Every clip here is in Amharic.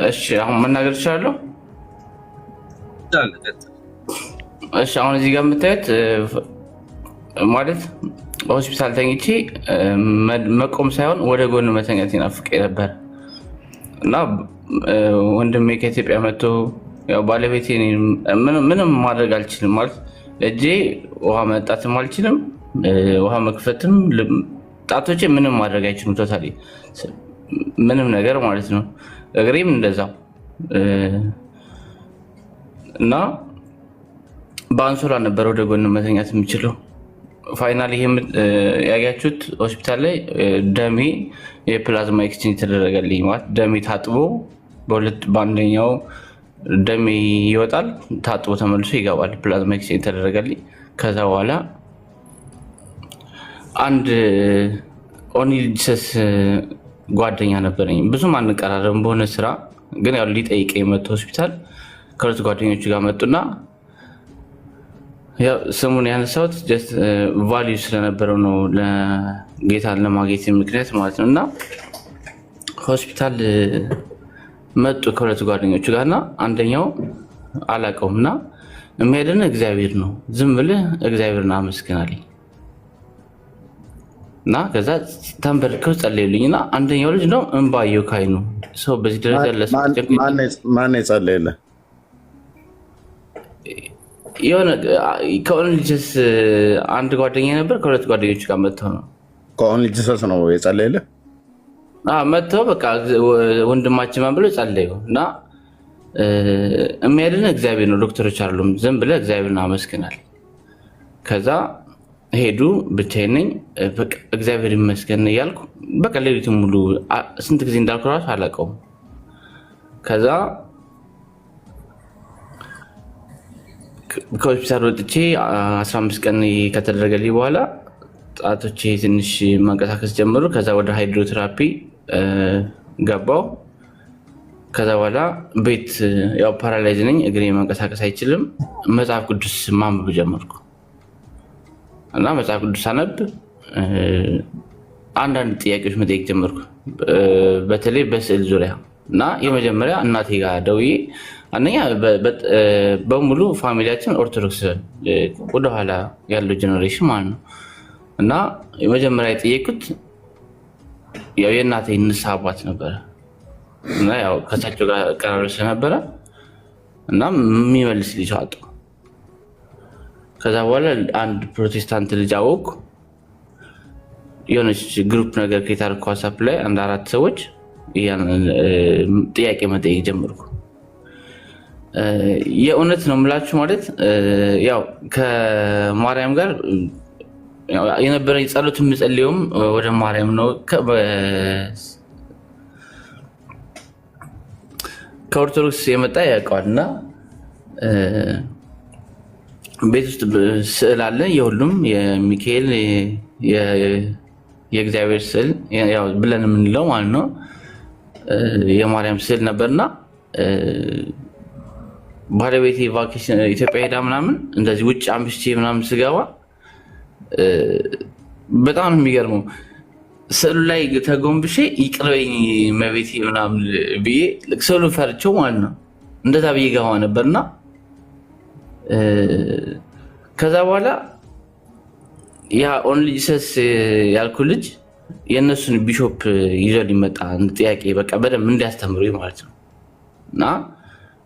እሺ አሁን መናገር እችላለሁ? እሺ አሁን እዚህ ጋር የምታዩት ማለት ሆስፒታል ተኝቼ መቆም ሳይሆን ወደ ጎን መተኛት ይናፍቀኝ ነበር እና ወንድሜ ከኢትዮጵያ መጥቶ ያው ባለቤቴ ምንም ማድረግ አልችልም ማለት እጄ ውሃ መጣትም አልችልም፣ ውሃ መክፈትም ጣቶቼ ምንም ማድረግ አይችሉም። ቶታሊ ምንም ነገር ማለት ነው። እግሬም እንደዛው እና በአንሶላ ነበር ወደ ጎን መተኛት የምችለው። ፋይናል ይሄ ያያችሁት ሆስፒታል ላይ ደሜ የፕላዝማ ኤክስቼንጅ ተደረገልኝ። ማለት ደሜ ታጥቦ በአንደኛው ደሜ ይወጣል፣ ታጥቦ ተመልሶ ይገባል። ፕላዝማ ኤክስቼንጅ ተደረገልኝ። ከዛ በኋላ አንድ ኦኒልጅሰስ ጓደኛ ነበረኝ። ብዙም አንቀራረብም በሆነ ስራ ግን ያው ሊጠይቀኝ መጥቶ ሆስፒታል ከሁለት ጓደኞቹ ጋር መጡና ያው ስሙን ያነሳሁት ጀስት ቫልዩ ስለነበረው ነው ለጌታን ለማግኘት ምክንያት ማለት ነው። እና ሆስፒታል መጡ ከሁለት ጓደኞቹ ጋርና አንደኛው አላውቀውም እና የሚሄድን እግዚአብሔር ነው ዝም ብለህ እግዚአብሔርን አመስግን አለኝ እና ከዛ ተንበርክከው ጸለዩልኝና አንደኛው ልጅ ነው እንባየው ካይኑ ሰው በዚህ ደረጃ ማን የጸለየልህ? የሆነ ከኦንሊጅስ አንድ ጓደኛ ነበር። ከሁለት ጓደኞች ጋር መጥተው ነው ከኦንሊጅስ ነው የጸለየልህ? መጥተው በቃ ወንድማችን ማን ብሎ ጸለዩ እና የሚያድን እግዚአብሔር ነው ዶክተሮች አይደሉም፣ ዝም ብለህ እግዚአብሔርን አመስግናል። ከዛ ሄዱ። ብቻዬን ነኝ። በቃ እግዚአብሔር ይመስገን እያልኩ በቃ ሌሊቱን ሙሉ ስንት ጊዜ እንዳልኩ እራሱ አላውቀውም። ከዛ ከሆስፒታል ወጥቼ 15 ቀን ከተደረገልኝ በኋላ ጣቶቼ ትንሽ መንቀሳቀስ ጀመሩ። ከዛ ወደ ሃይድሮቴራፒ ገባው። ከዛ በኋላ ቤት ያው ፓራላይዝ ነኝ፣ እግሬ መንቀሳቀስ አይችልም። መጽሐፍ ቅዱስ ማንበብ ጀመርኩ እና መጽሐፍ ቅዱስ አነብ አንዳንድ ጥያቄዎች መጠየቅ ጀመርኩ፣ በተለይ በስዕል ዙሪያ እና የመጀመሪያ እናቴ ጋር ደውዬ አንደኛ በሙሉ ፋሚሊያችን ኦርቶዶክስ ወደኋላ ያለው ጀነሬሽን ማለት ነው እና የመጀመሪያ የጠየቁት ያው የእናቴ ንስሐ አባት ነበረ እና ያው ከሳቸው ጋር ቀራረብ ስለነበረ እና የሚመልስ ልጅ አጣሁ። ከዛ በኋላ አንድ ፕሮቴስታንት ልጅ አወቅኩ። የሆነች ግሩፕ ነገር ከታርኩ ዋትስአፕ ላይ አንድ 4 ሰዎች ጥያቄ መጠየቅ ጀመርኩ። የእውነት ነው የምላችሁ ማለት ያው ከማርያም ጋር የነበረኝ ጸሎት የምጸልየውም ወደ ማርያም ነው። ከኦርቶዶክስ የመጣ ያውቀዋል እና ቤት ውስጥ ስዕል አለ፣ የሁሉም የሚካኤል የእግዚአብሔር ስዕል ያው ብለን የምንለው ማለት ነው። የማርያም ስዕል ነበርና ባለቤቴ ቫኬሽን ኢትዮጵያ ሄዳ ምናምን እንደዚህ ውጭ አምሽቼ ምናምን ስገባ በጣም ነው የሚገርመው። ስዕሉ ላይ ተጎንብሼ ይቅርበኝ መቤቴ ምናምን ብዬ ስዕሉን ፈርቼው ማለት ነው እንደዛ ብዬ ገባ ነበርና ከዛ በኋላ ያ ኦንሊጅሰስ ያልኩ ልጅ የእነሱን ቢሾፕ ይዞ ሊመጣ ጥያቄ በቃ በደንብ እንዲያስተምሩ ማለት ነው እና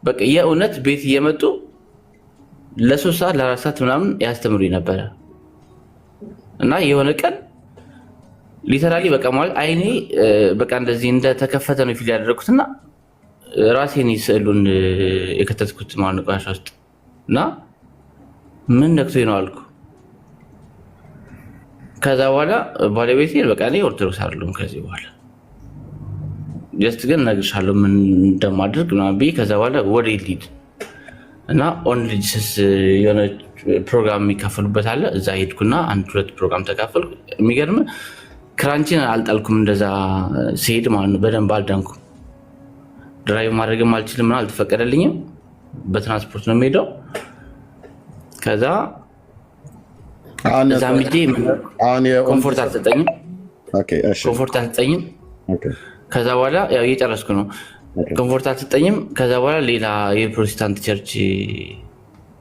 በቃ የእውነት ቤት እየመጡ ለ3 ሰዓት ለ4 ሰዓት ምናምን ያስተምሩ ነበረ እና የሆነ ቀን ሊተራሊ በቃ ማለት አይኔ በቃ እንደዚህ እንደተከፈተ ነው ፊል ያደረኩትና ራሴን ስዕሉን የከተትኩት ማለት ቋሻ ውስጥ እና ምን ነክቶኝ ነው አልኩ። ከዛ በኋላ ባለቤቴ በቃ እኔ ኦርቶዶክስ አይደለሁም ከዚህ በኋላ ጀስት ግን እነግርሻለሁ ምን እንደማደርግ ምናምን ብዬ ከዛ በኋላ ወደ ሊድ እና ኦንሊጅሰስ የሆነ ፕሮግራም የሚካፈሉበት አለ። እዛ ሄድኩና 1-2 ፕሮግራም ተካፈልኩ። የሚገርም ክራንቺን አልጣልኩም እንደዛ ሲሄድ ማለት ነው። በደንብ አልዳንኩም። ድራይቭ ማድረግም አልችልም፣ አልተፈቀደልኝም። በትራንስፖርት ነው የሚሄደው። ከዛ እዛ ሚዴ ኮምፎርት አልሰጠኝም። ከዛ በኋላ ያው እየጨረስኩ ነው። ኮምፎርት አልሰጠኝም። ከዛ በኋላ ሌላ የፕሮቴስታንት ቸርች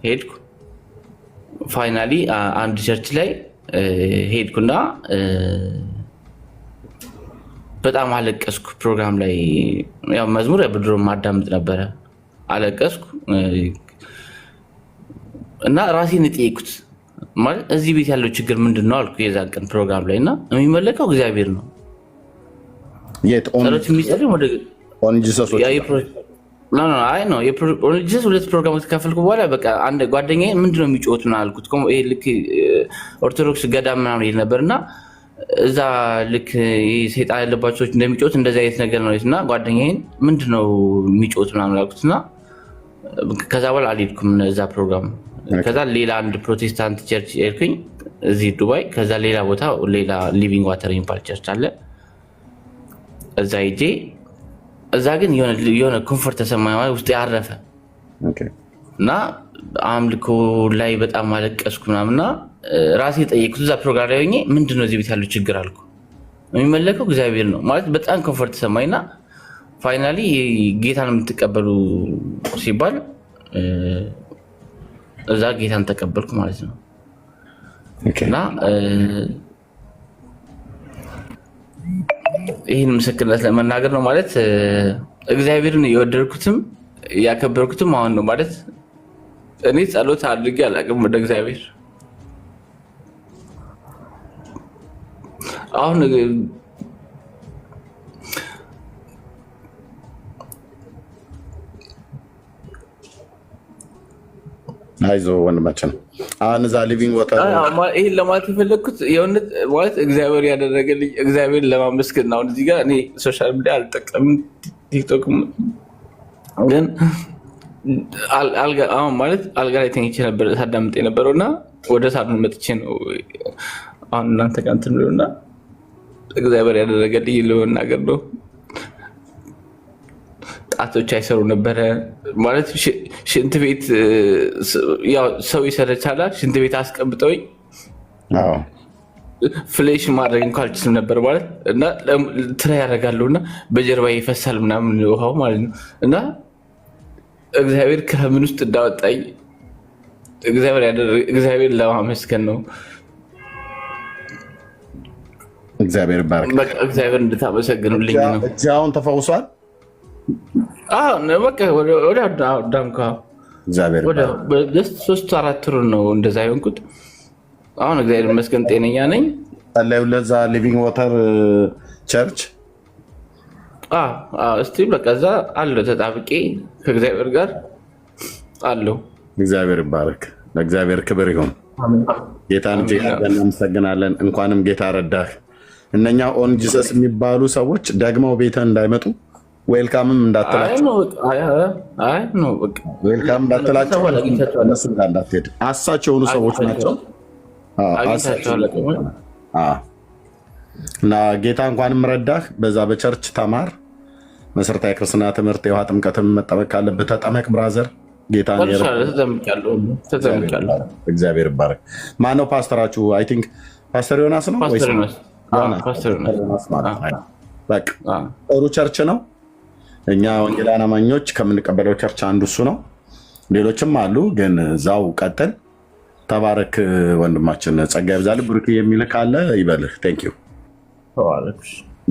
ሄድኩ። ፋይናሊ አንድ ቸርች ላይ ሄድኩና በጣም አለቀስኩ። ፕሮግራም ላይ ያው መዝሙር በድሮ ማዳምጥ ነበረ። አለቀስኩ እና ራሴን የጠየኩት ማለት እዚህ ቤት ያለው ችግር ምንድን ነው አልኩ። የዛን ቀን ፕሮግራም ላይ እና የሚመለከው እግዚአብሔር ነው። ጸሎት የሚጸልም ወደ ኦንሊጂሰስ ሁለት ፕሮግራም ተካፈልኩ። በኋላ በቃ አንድ ጓደኛዬ ምንድነው የሚጮት ምናምን አልኩት። ይሄ ልክ ኦርቶዶክስ ገዳም ምናምን ይል ነበር እና እዛ ልክ ሰይጣን ያለባቸው ሰዎች እንደሚጮት እንደዚህ አይነት ነገር ነው እና ጓደኛዬን ምንድነው የሚጮት ምናምን አልኩት እና ከዛ በኋላ አልሄድኩም እዛ ፕሮግራም። ከዛ ሌላ አንድ ፕሮቴስታንት ቸርች ሄድኩኝ እዚህ ዱባይ። ከዛ ሌላ ቦታ ሌላ ሊቪንግ ዋተር የሚባል ቸርች አለ። እዛ ሄጄ እዛ ግን የሆነ ኮንፈርት ተሰማኝ፣ ውስጥ ያረፈ እና አምልኮ ላይ በጣም አለቀስኩ ምናምንና ራሴ ጠየቅኩት። እዛ ፕሮግራም ላይ ሆኜ ምንድነው እዚህ ቤት ያለው ችግር አልኩ። የሚመለከው እግዚአብሔር ነው ማለት በጣም ኮንፈርት ተሰማኝና ፋይናሊ ጌታን የምትቀበሉ ሲባል እዛ ጌታን ተቀበልኩ ማለት ነው። እና ይህን ምስክርነት ለመናገር ነው ማለት እግዚአብሔርን የወደድኩትም ያከበርኩትም አሁን ነው ማለት እኔ ጸሎት አድርጌ አላውቅም ወደ እግዚአብሔር። አሁን አይዞህ ወንድማችን አሁን እዛ ሊቪንግ ዋተር ይህን ለማለት የፈለግኩት የእውነት ማለት እግዚአብሔር ያደረገልኝ እግዚአብሔር ለማመስገን። አሁን እዚህ ጋር እኔ ሶሻል ሚዲያ አልጠቀምም፣ ቲክቶክ ግን አሁን ማለት አልጋ ላይ ተኝቼ ነበር ሳዳምጥ የነበረው እና ወደ ሳሎን መጥቼ ነው አሁን እናንተ ጋር እንትን ብሎ እና እግዚአብሔር ያደረገልኝ ለመናገር ነው። ጣቶች አይሰሩ ነበረ ማለት ሽንት ቤት ያው ሰው ይሰለቻል። ሽንት ቤት አስቀምጠውኝ ፍሌሽ ማድረግ እንኳን አልችልም ነበር ማለት እና ትራ ያደርጋለሁ እና በጀርባ ይፈሳል ምናምን ውሃው ማለት ነው። እና እግዚአብሔር ከምን ውስጥ እንዳወጣኝ እግዚአብሔር ለማመስገን ነው። እግዚአብሔር ባርክ። በቃ እግዚአብሔር እንድታመሰግኑልኝ ነው። እጃውን ተፈውሷል። በቃ ወደ ዳንኳ ወደ 3-4 ወር ነው እንደዛ የሆንኩት። አሁን እግዚአብሔር ይመስገን ጤነኛ ነኝ። ለዛ ሊቪንግ ዋተር ቸርች እስቲ በቃ እዛ አለው ተጣብቄ ከእግዚአብሔር ጋር አለው። እግዚአብሔር ይባረክ። ለእግዚአብሔር ክብር ይሁን። ጌታን እጅግ እናመሰግናለን። እንኳንም ጌታ ረዳህ። እነኛ ኦን ጂሰስ የሚባሉ ሰዎች ደግመው ቤተ እንዳይመጡ ዌልካምም እንዳትላቸው እነሱ ጋር እንዳትሄድ። አሳች የሆኑ ሰዎች ናቸው እና ጌታ እንኳንም ረዳህ። በዛ በቸርች ተማር፣ መሰረታዊ ክርስትና ትምህርት፣ የውሃ ጥምቀትም መጠመቅ ካለብህ ተጠመቅ ብራዘር። ጌታ እግዚአብሔር ይባረክ። ማነው ፓስተራችሁ? አይ ቲንክ ፓስተር ዮናስ ነው ወይስ ጥሩ ቸርች ነው። እኛ ወንጌላውያን አማኞች ከምንቀበለው ቸርች አንዱ እሱ ነው። ሌሎችም አሉ፣ ግን እዛው ቀጥል። ተባረክ ወንድማችን፣ ጸጋ ይብዛልህ። ብሩክ የሚል ካለ ይበልህ። ቴንክ ዩ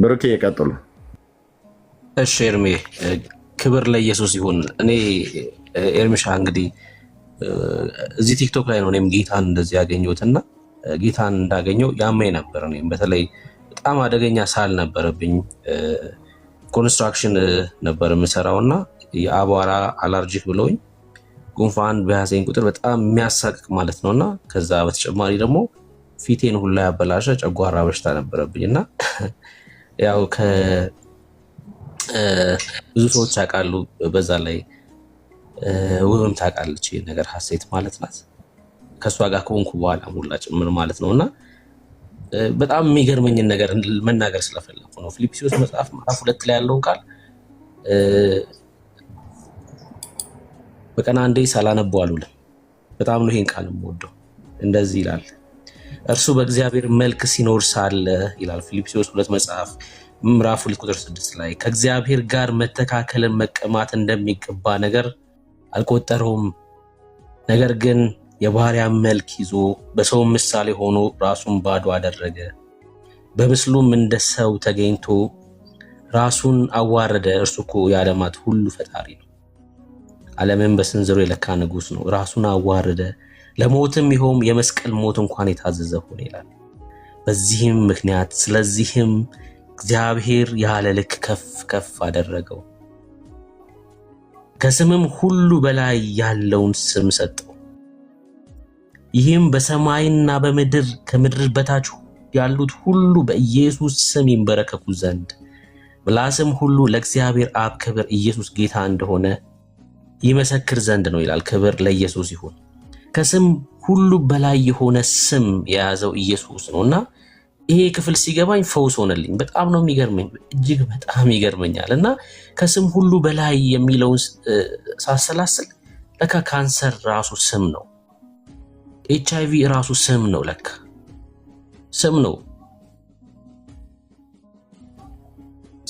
ብሩክ፣ ይቀጥሉ። እሺ ኤርሜ፣ ክብር ለኢየሱስ ይሁን። እኔ ኤርሚሻ እንግዲህ እዚህ ቲክቶክ ላይ ነው እኔም ጌታን እንደዚህ ያገኘሁትና ጌታን እንዳገኘው ያመኝ ነበር። እኔም በተለይ በጣም አደገኛ ሳል ነበረብኝ። ኮንስትራክሽን ነበር የምሰራው እና የአቧራ አላርጂክ ብለውኝ ጉንፋን በያዘኝ ቁጥር በጣም የሚያሳቅቅ ማለት ነው። እና ከዛ በተጨማሪ ደግሞ ፊቴን ሁላ ያበላሸ ጨጓራ በሽታ ነበረብኝ እና ያው ብዙ ሰዎች ያውቃሉ። በዛ ላይ ውብም ታውቃለች ይህ ነገር ሀሴት ማለት ናት። ከእሷ ጋር ከሆንኩ በኋላ ሙላ ጭምር ማለት ነው እና በጣም የሚገርመኝን ነገር መናገር ስለፈለኩ ነው። ፊልጵስዩስ መጽሐፍ ምዕራፍ 2 ላይ ያለውን ቃል በቀን አንዴ ሳላነበው አልውልም። በጣም ነው ይሄን ቃል የምወደው። እንደዚህ ይላል፣ እርሱ በእግዚአብሔር መልክ ሲኖር ሳለ ይላል ፊልጵስዩስ 2 መጽሐፍ ምዕራፍ 2 ቁጥር 6 ላይ ከእግዚአብሔር ጋር መተካከልን መቀማት እንደሚገባ ነገር አልቆጠረውም። ነገር ግን የባሪያ መልክ ይዞ በሰው ምሳሌ ሆኖ ራሱን ባዶ አደረገ። በምስሉም እንደ ሰው ተገኝቶ ራሱን አዋረደ። እርሱ እኮ የዓለማት ሁሉ ፈጣሪ ነው። ዓለምን በስንዝሩ የለካ ንጉሥ ነው። ራሱን አዋረደ፣ ለሞትም ይኸውም የመስቀል ሞት እንኳን የታዘዘ ሆነ ይላል። በዚህም ምክንያት ስለዚህም እግዚአብሔር ያለ ልክ ከፍ ከፍ አደረገው፣ ከስምም ሁሉ በላይ ያለውን ስም ሰጠው። ይህም በሰማይና በምድር ከምድር በታች ያሉት ሁሉ በኢየሱስ ስም ይንበረከኩ ዘንድ ምላስም ሁሉ ለእግዚአብሔር አብ ክብር ኢየሱስ ጌታ እንደሆነ ይመሰክር ዘንድ ነው ይላል። ክብር ለኢየሱስ ይሁን። ከስም ሁሉ በላይ የሆነ ስም የያዘው ኢየሱስ ነውና ይሄ ክፍል ሲገባኝ ፈውስ ሆነልኝ። በጣም ነው የሚገርመኝ፣ እጅግ በጣም ይገርመኛል። እና ከስም ሁሉ በላይ የሚለውን ሳሰላስል ለካ ካንሰር ራሱ ስም ነው። HIV ራሱ ስም ነው፣ ለካ ስም ነው።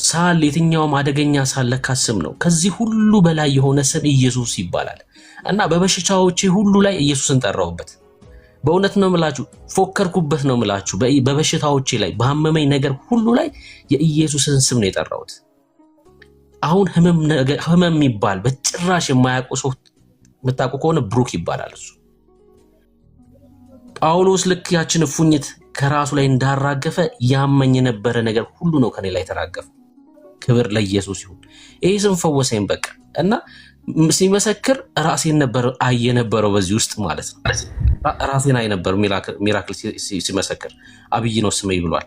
ሳል፣ የትኛውም አደገኛ ሳል ለካ ስም ነው። ከዚህ ሁሉ በላይ የሆነ ስም ኢየሱስ ይባላል። እና በበሽታዎቼ ሁሉ ላይ ኢየሱስን ጠራሁበት። በእውነት ነው ምላችሁ፣ ፎከርኩበት ነው ምላችሁ። በበሽታዎቼ ላይ ባመመኝ ነገር ሁሉ ላይ የኢየሱስን ስም ነው የጠራሁት። አሁን ህመም የሚባል በጭራሽ የማያውቁ ሰው የምታውቁ ከሆነ ብሩክ ይባላል እሱ። ጳውሎስ ልክ ያችን እፉኝት ከራሱ ላይ እንዳራገፈ ያመኝ የነበረ ነገር ሁሉ ነው ከኔ ላይ ተራገፈ። ክብር ለኢየሱስ ይሁን። ይሄ ስም ፈወሰኝ በቃ። እና ሲመሰክር ራሴን ነበር አየነበረው በዚህ ውስጥ ማለት ነው። ራሴን አየነበር ሚራክል ሲመሰክር አብይ ነው ስሜ ብሏል።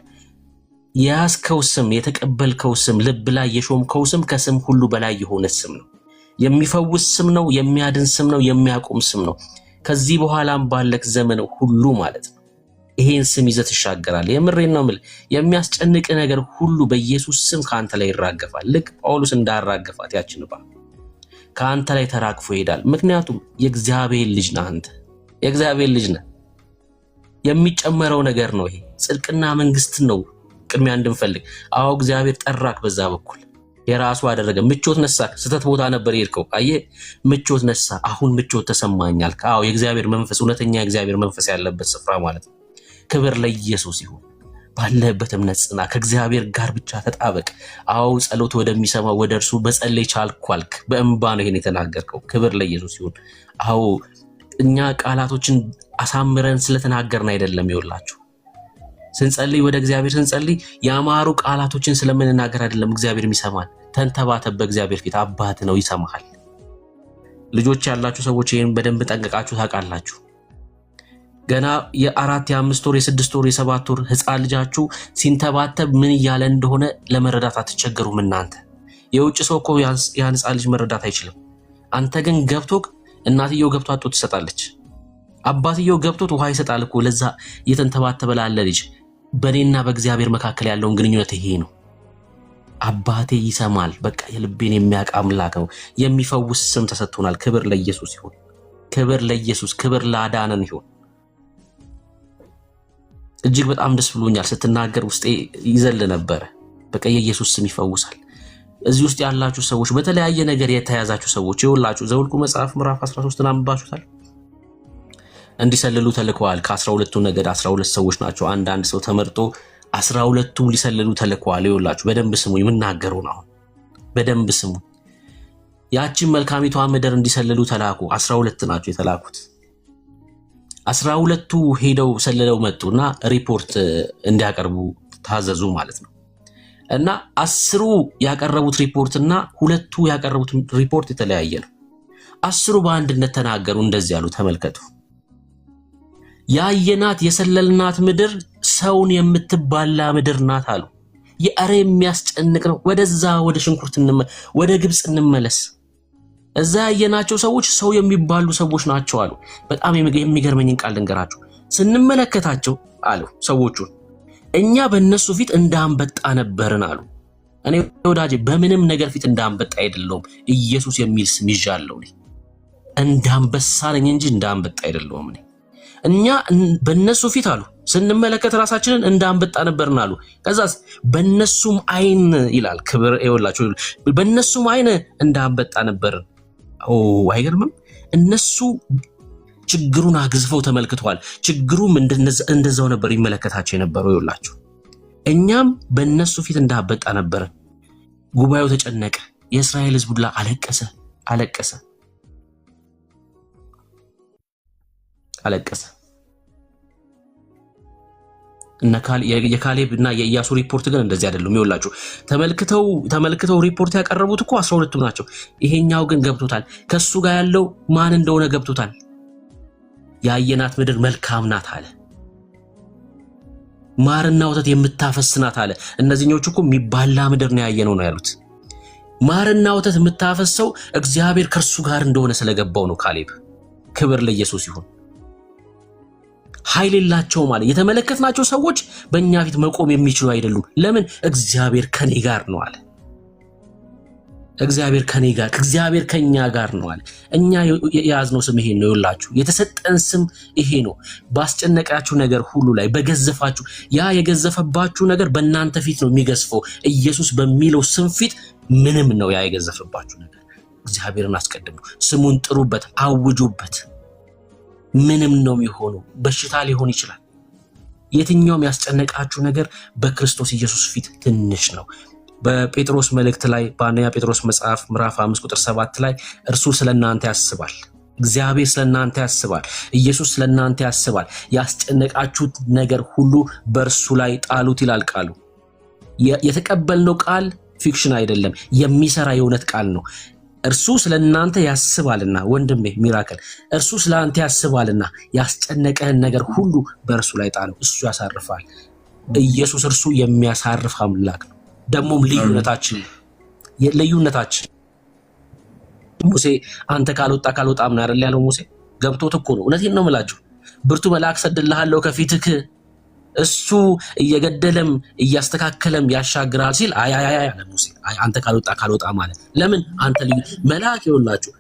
የያዝከው ስም፣ የተቀበልከው ስም፣ ልብ ላይ የሾምከው ስም ከስም ሁሉ በላይ የሆነ ስም ነው። የሚፈውስ ስም ነው፣ የሚያድን ስም ነው፣ የሚያቆም ስም ነው። ከዚህ በኋላም ባለክ ዘመን ሁሉ ማለት ነው ይሄን ስም ይዘህ ትሻገራለህ። የምሬን ነው የምልህ። የሚያስጨንቅ ነገር ሁሉ በኢየሱስ ስም ከአንተ ላይ ይራገፋል። ልክ ጳውሎስ እንዳራገፋት ያችን እባብ ከአንተ ላይ ተራግፎ ይሄዳል። ምክንያቱም የእግዚአብሔር ልጅ ነህ አንተ፣ የእግዚአብሔር ልጅ ነህ። የሚጨመረው ነገር ነው ይሄ። ጽድቅና መንግስትን ነው ቅድሚያ እንድንፈልግ። አዎ እግዚአብሔር ጠራክ፣ በዛ በኩል የራሱ አደረገ። ምቾት ነሳ። ስተት ቦታ ነበር የሄድከው። አየህ፣ ምቾት ነሳ። አሁን ምቾት ተሰማኛል። አዎ የእግዚአብሔር መንፈስ፣ እውነተኛ የእግዚአብሔር መንፈስ ያለበት ስፍራ ማለት ነው። ክብር ለኢየሱስ ይሁን። ባለህበት እምነት ጽና፣ ከእግዚአብሔር ጋር ብቻ ተጣበቅ። አዎ ጸሎት ወደሚሰማው ወደ እርሱ በጸለይ ቻልኳልክ። በእንባ ነው ይሄን የተናገርከው። ክብር ለኢየሱስ ይሁን። አዎ እኛ ቃላቶችን አሳምረን ስለተናገርን አይደለም። ይኸውላችሁ ስንጸልይ፣ ወደ እግዚአብሔር ስንጸልይ ያማሩ ቃላቶችን ስለምንናገር አይደለም እግዚአብሔር የሚሰማን። ተንተባተብ በእግዚአብሔር ፊት፣ አባት ነው ይሰማሃል። ልጆች ያላችሁ ሰዎች ይሄን በደንብ ጠንቅቃችሁ ታውቃላችሁ። ገና የ4 የ5 ወር የ6 ወር የ7 ወር ህፃን ልጃችሁ ሲንተባተብ ምን እያለ እንደሆነ ለመረዳት አትቸገሩም እናንተ። የውጭ ሰው እኮ ያን ህፃን ልጅ መረዳት አይችልም። አንተ ግን ገብቶክ፣ እናትየው ገብቶ አጥቶ ትሰጣለች፣ አባትየው ገብቶት ውሃ ይሰጣል እኮ ለዛ የተንተባተበ ላለ ልጅ። በእኔና በእግዚአብሔር መካከል ያለውን ግንኙነት ይሄ ነው። አባቴ ይሰማል። በቃ የልቤን የሚያውቅ አምላክ ነው። የሚፈውስ ስም ተሰጥቶናል። ክብር ለኢየሱስ ይሁን። ክብር ለኢየሱስ፣ ክብር ላዳነን ይሁን። እጅግ በጣም ደስ ብሎኛል። ስትናገር ውስጤ ይዘል ነበረ። በቃ የኢየሱስ ስም ይፈውሳል። እዚህ ውስጥ ያላችሁ ሰዎች፣ በተለያየ ነገር የተያዛችሁ ሰዎች ይኸውላችሁ ዘኍልቍ መጽሐፍ ምዕራፍ 13 አንብባችሁታል። እንዲሰልሉ ተልከዋል። ከ12ቱ ነገድ 12 ሰዎች ናቸው። አንዳንድ ሰው ተመርጦ 12ቱም ሊሰልሉ ተልከዋል። ይኸውላችሁ በደንብ ስሙ፣ የምናገረው ነው። በደንብ ስሙ። ያቺን መልካሚቷ ምድር እንዲሰልሉ ተላኩ። 12 ናቸው የተላኩት። 12ቱ ሄደው ሰልለው መጡና ሪፖርት እንዲያቀርቡ ታዘዙ ማለት ነው። እና 10ሩ ያቀረቡት ሪፖርትና 2ቱ ያቀረቡት ሪፖርት የተለያየ ነው። 10ሩ በአንድነት ተናገሩ። እንደዚህ ያሉ፣ ተመልከቱ። ያየናት የሰለልናት ምድር ሰውን የምትባላ ምድር ናት አሉ። የአረ የሚያስጨንቅ ነው። ወደዛ ወደ ሽንኩርት ወደ ግብፅ እንመለስ። እዛ ያየናቸው ሰዎች ሰው የሚባሉ ሰዎች ናቸው አሉ። በጣም የሚገርመኝን ቃል ልንገራችሁ። ስንመለከታቸው አሉ ሰዎቹን እኛ በእነሱ ፊት እንዳንበጣ ነበርን አሉ። እኔ ወዳጄ በምንም ነገር ፊት እንዳንበጣ አይደለሁም። ኢየሱስ የሚል ስም ይዣለሁ። እንዳንበሳ ነኝ እንጂ እንዳንበጣ አይደለሁም። እኛ በእነሱ ፊት አሉ ስንመለከት ራሳችንን እንዳንበጣ ነበርን አሉ። ከዛስ በእነሱም አይን ይላል ክብር ይወላችሁ በእነሱም አይን እንዳንበጣ ነበርን። አይገርምም? እነሱ ችግሩን አግዝፈው ተመልክተዋል። ችግሩም እንደዛው ነበር ይመለከታቸው የነበረው ይወላችሁ። እኛም በእነሱ ፊት እንዳንበጣ ነበርን። ጉባኤው ተጨነቀ። የእስራኤል ሕዝብ ሁላ አለቀሰ አለቀሰ አለቀሰ። የካሌብ እና የኢያሱ ሪፖርት ግን እንደዚህ አይደለም። ይኸውላችሁ ተመልክተው ሪፖርት ያቀረቡት እኮ 12ቱ ናቸው። ይሄኛው ግን ገብቶታል። ከሱ ጋር ያለው ማን እንደሆነ ገብቶታል። ያየናት ምድር መልካም ናት አለ። ማርና ወተት የምታፈስ ናት አለ። እነዚህኞቹ እኮ የሚባላ ምድር ነው ያየነው ነው ያሉት። ማርና ወተት የምታፈሰው እግዚአብሔር ከእርሱ ጋር እንደሆነ ስለገባው ነው ካሌብ። ክብር ለኢየሱስ ይሁን። ኃይል የላቸው ማለት የተመለከትናቸው ሰዎች በእኛ ፊት መቆም የሚችሉ አይደሉም። ለምን? እግዚአብሔር ከኔ ጋር ነው አለ። እግዚአብሔር ከኔ ጋር፣ እግዚአብሔር ከኛ ጋር ነው አለ። እኛ የያዝነው ስም ይሄ ነው። ይኸውላችሁ የተሰጠን ስም ይሄ ነው። ባስጨነቃችሁ ነገር ሁሉ ላይ በገዘፋችሁ፣ ያ የገዘፈባችሁ ነገር በእናንተ ፊት ነው የሚገዝፈው። ኢየሱስ በሚለው ስም ፊት ምንም ነው ያ የገዘፈባችሁ ነገር። እግዚአብሔርን አስቀድሙ፣ ስሙን ጥሩበት፣ አውጁበት። ምንም ነው የሚሆነው። በሽታ ሊሆን ይችላል። የትኛውም ያስጨነቃችሁ ነገር በክርስቶስ ኢየሱስ ፊት ትንሽ ነው። በጴጥሮስ መልእክት ላይ በአንደኛ ጴጥሮስ መጽሐፍ ምዕራፍ 5 ቁጥር 7 ላይ እርሱ ስለናንተ ያስባል፣ እግዚአብሔር ስለናንተ ያስባል፣ ኢየሱስ ስለናንተ ያስባል። ያስጨነቃችሁት ነገር ሁሉ በእርሱ ላይ ጣሉት ይላል ቃሉ። የተቀበልነው ቃል ፊክሽን አይደለም፣ የሚሰራ የእውነት ቃል ነው። እርሱ ስለናንተ ያስባልና ወንድሜ ሚራክል፣ እርሱ ስለአንተ ያስባልና ያስጨነቀህን ነገር ሁሉ በእርሱ ላይ ጣለው፣ እሱ ያሳርፋል። ኢየሱስ እርሱ የሚያሳርፍ አምላክ ነው። ደግሞም ልዩነታችን ሙሴ አንተ ካልወጣ ምን አይደል ያለው? ሙሴ ገብቶት እኮ ነው። እውነቴን ነው የምላችሁ። ብርቱ መልአክ ሰድልሃለሁ ከፊትህ፣ እሱ እየገደለም እያስተካከለም ያሻግራል ሲል አይ አለ ሙሴ። አንተ ካልወጣ ማለት ለምን? አንተ ልዩ መልአክ ይኸውላችሁ፣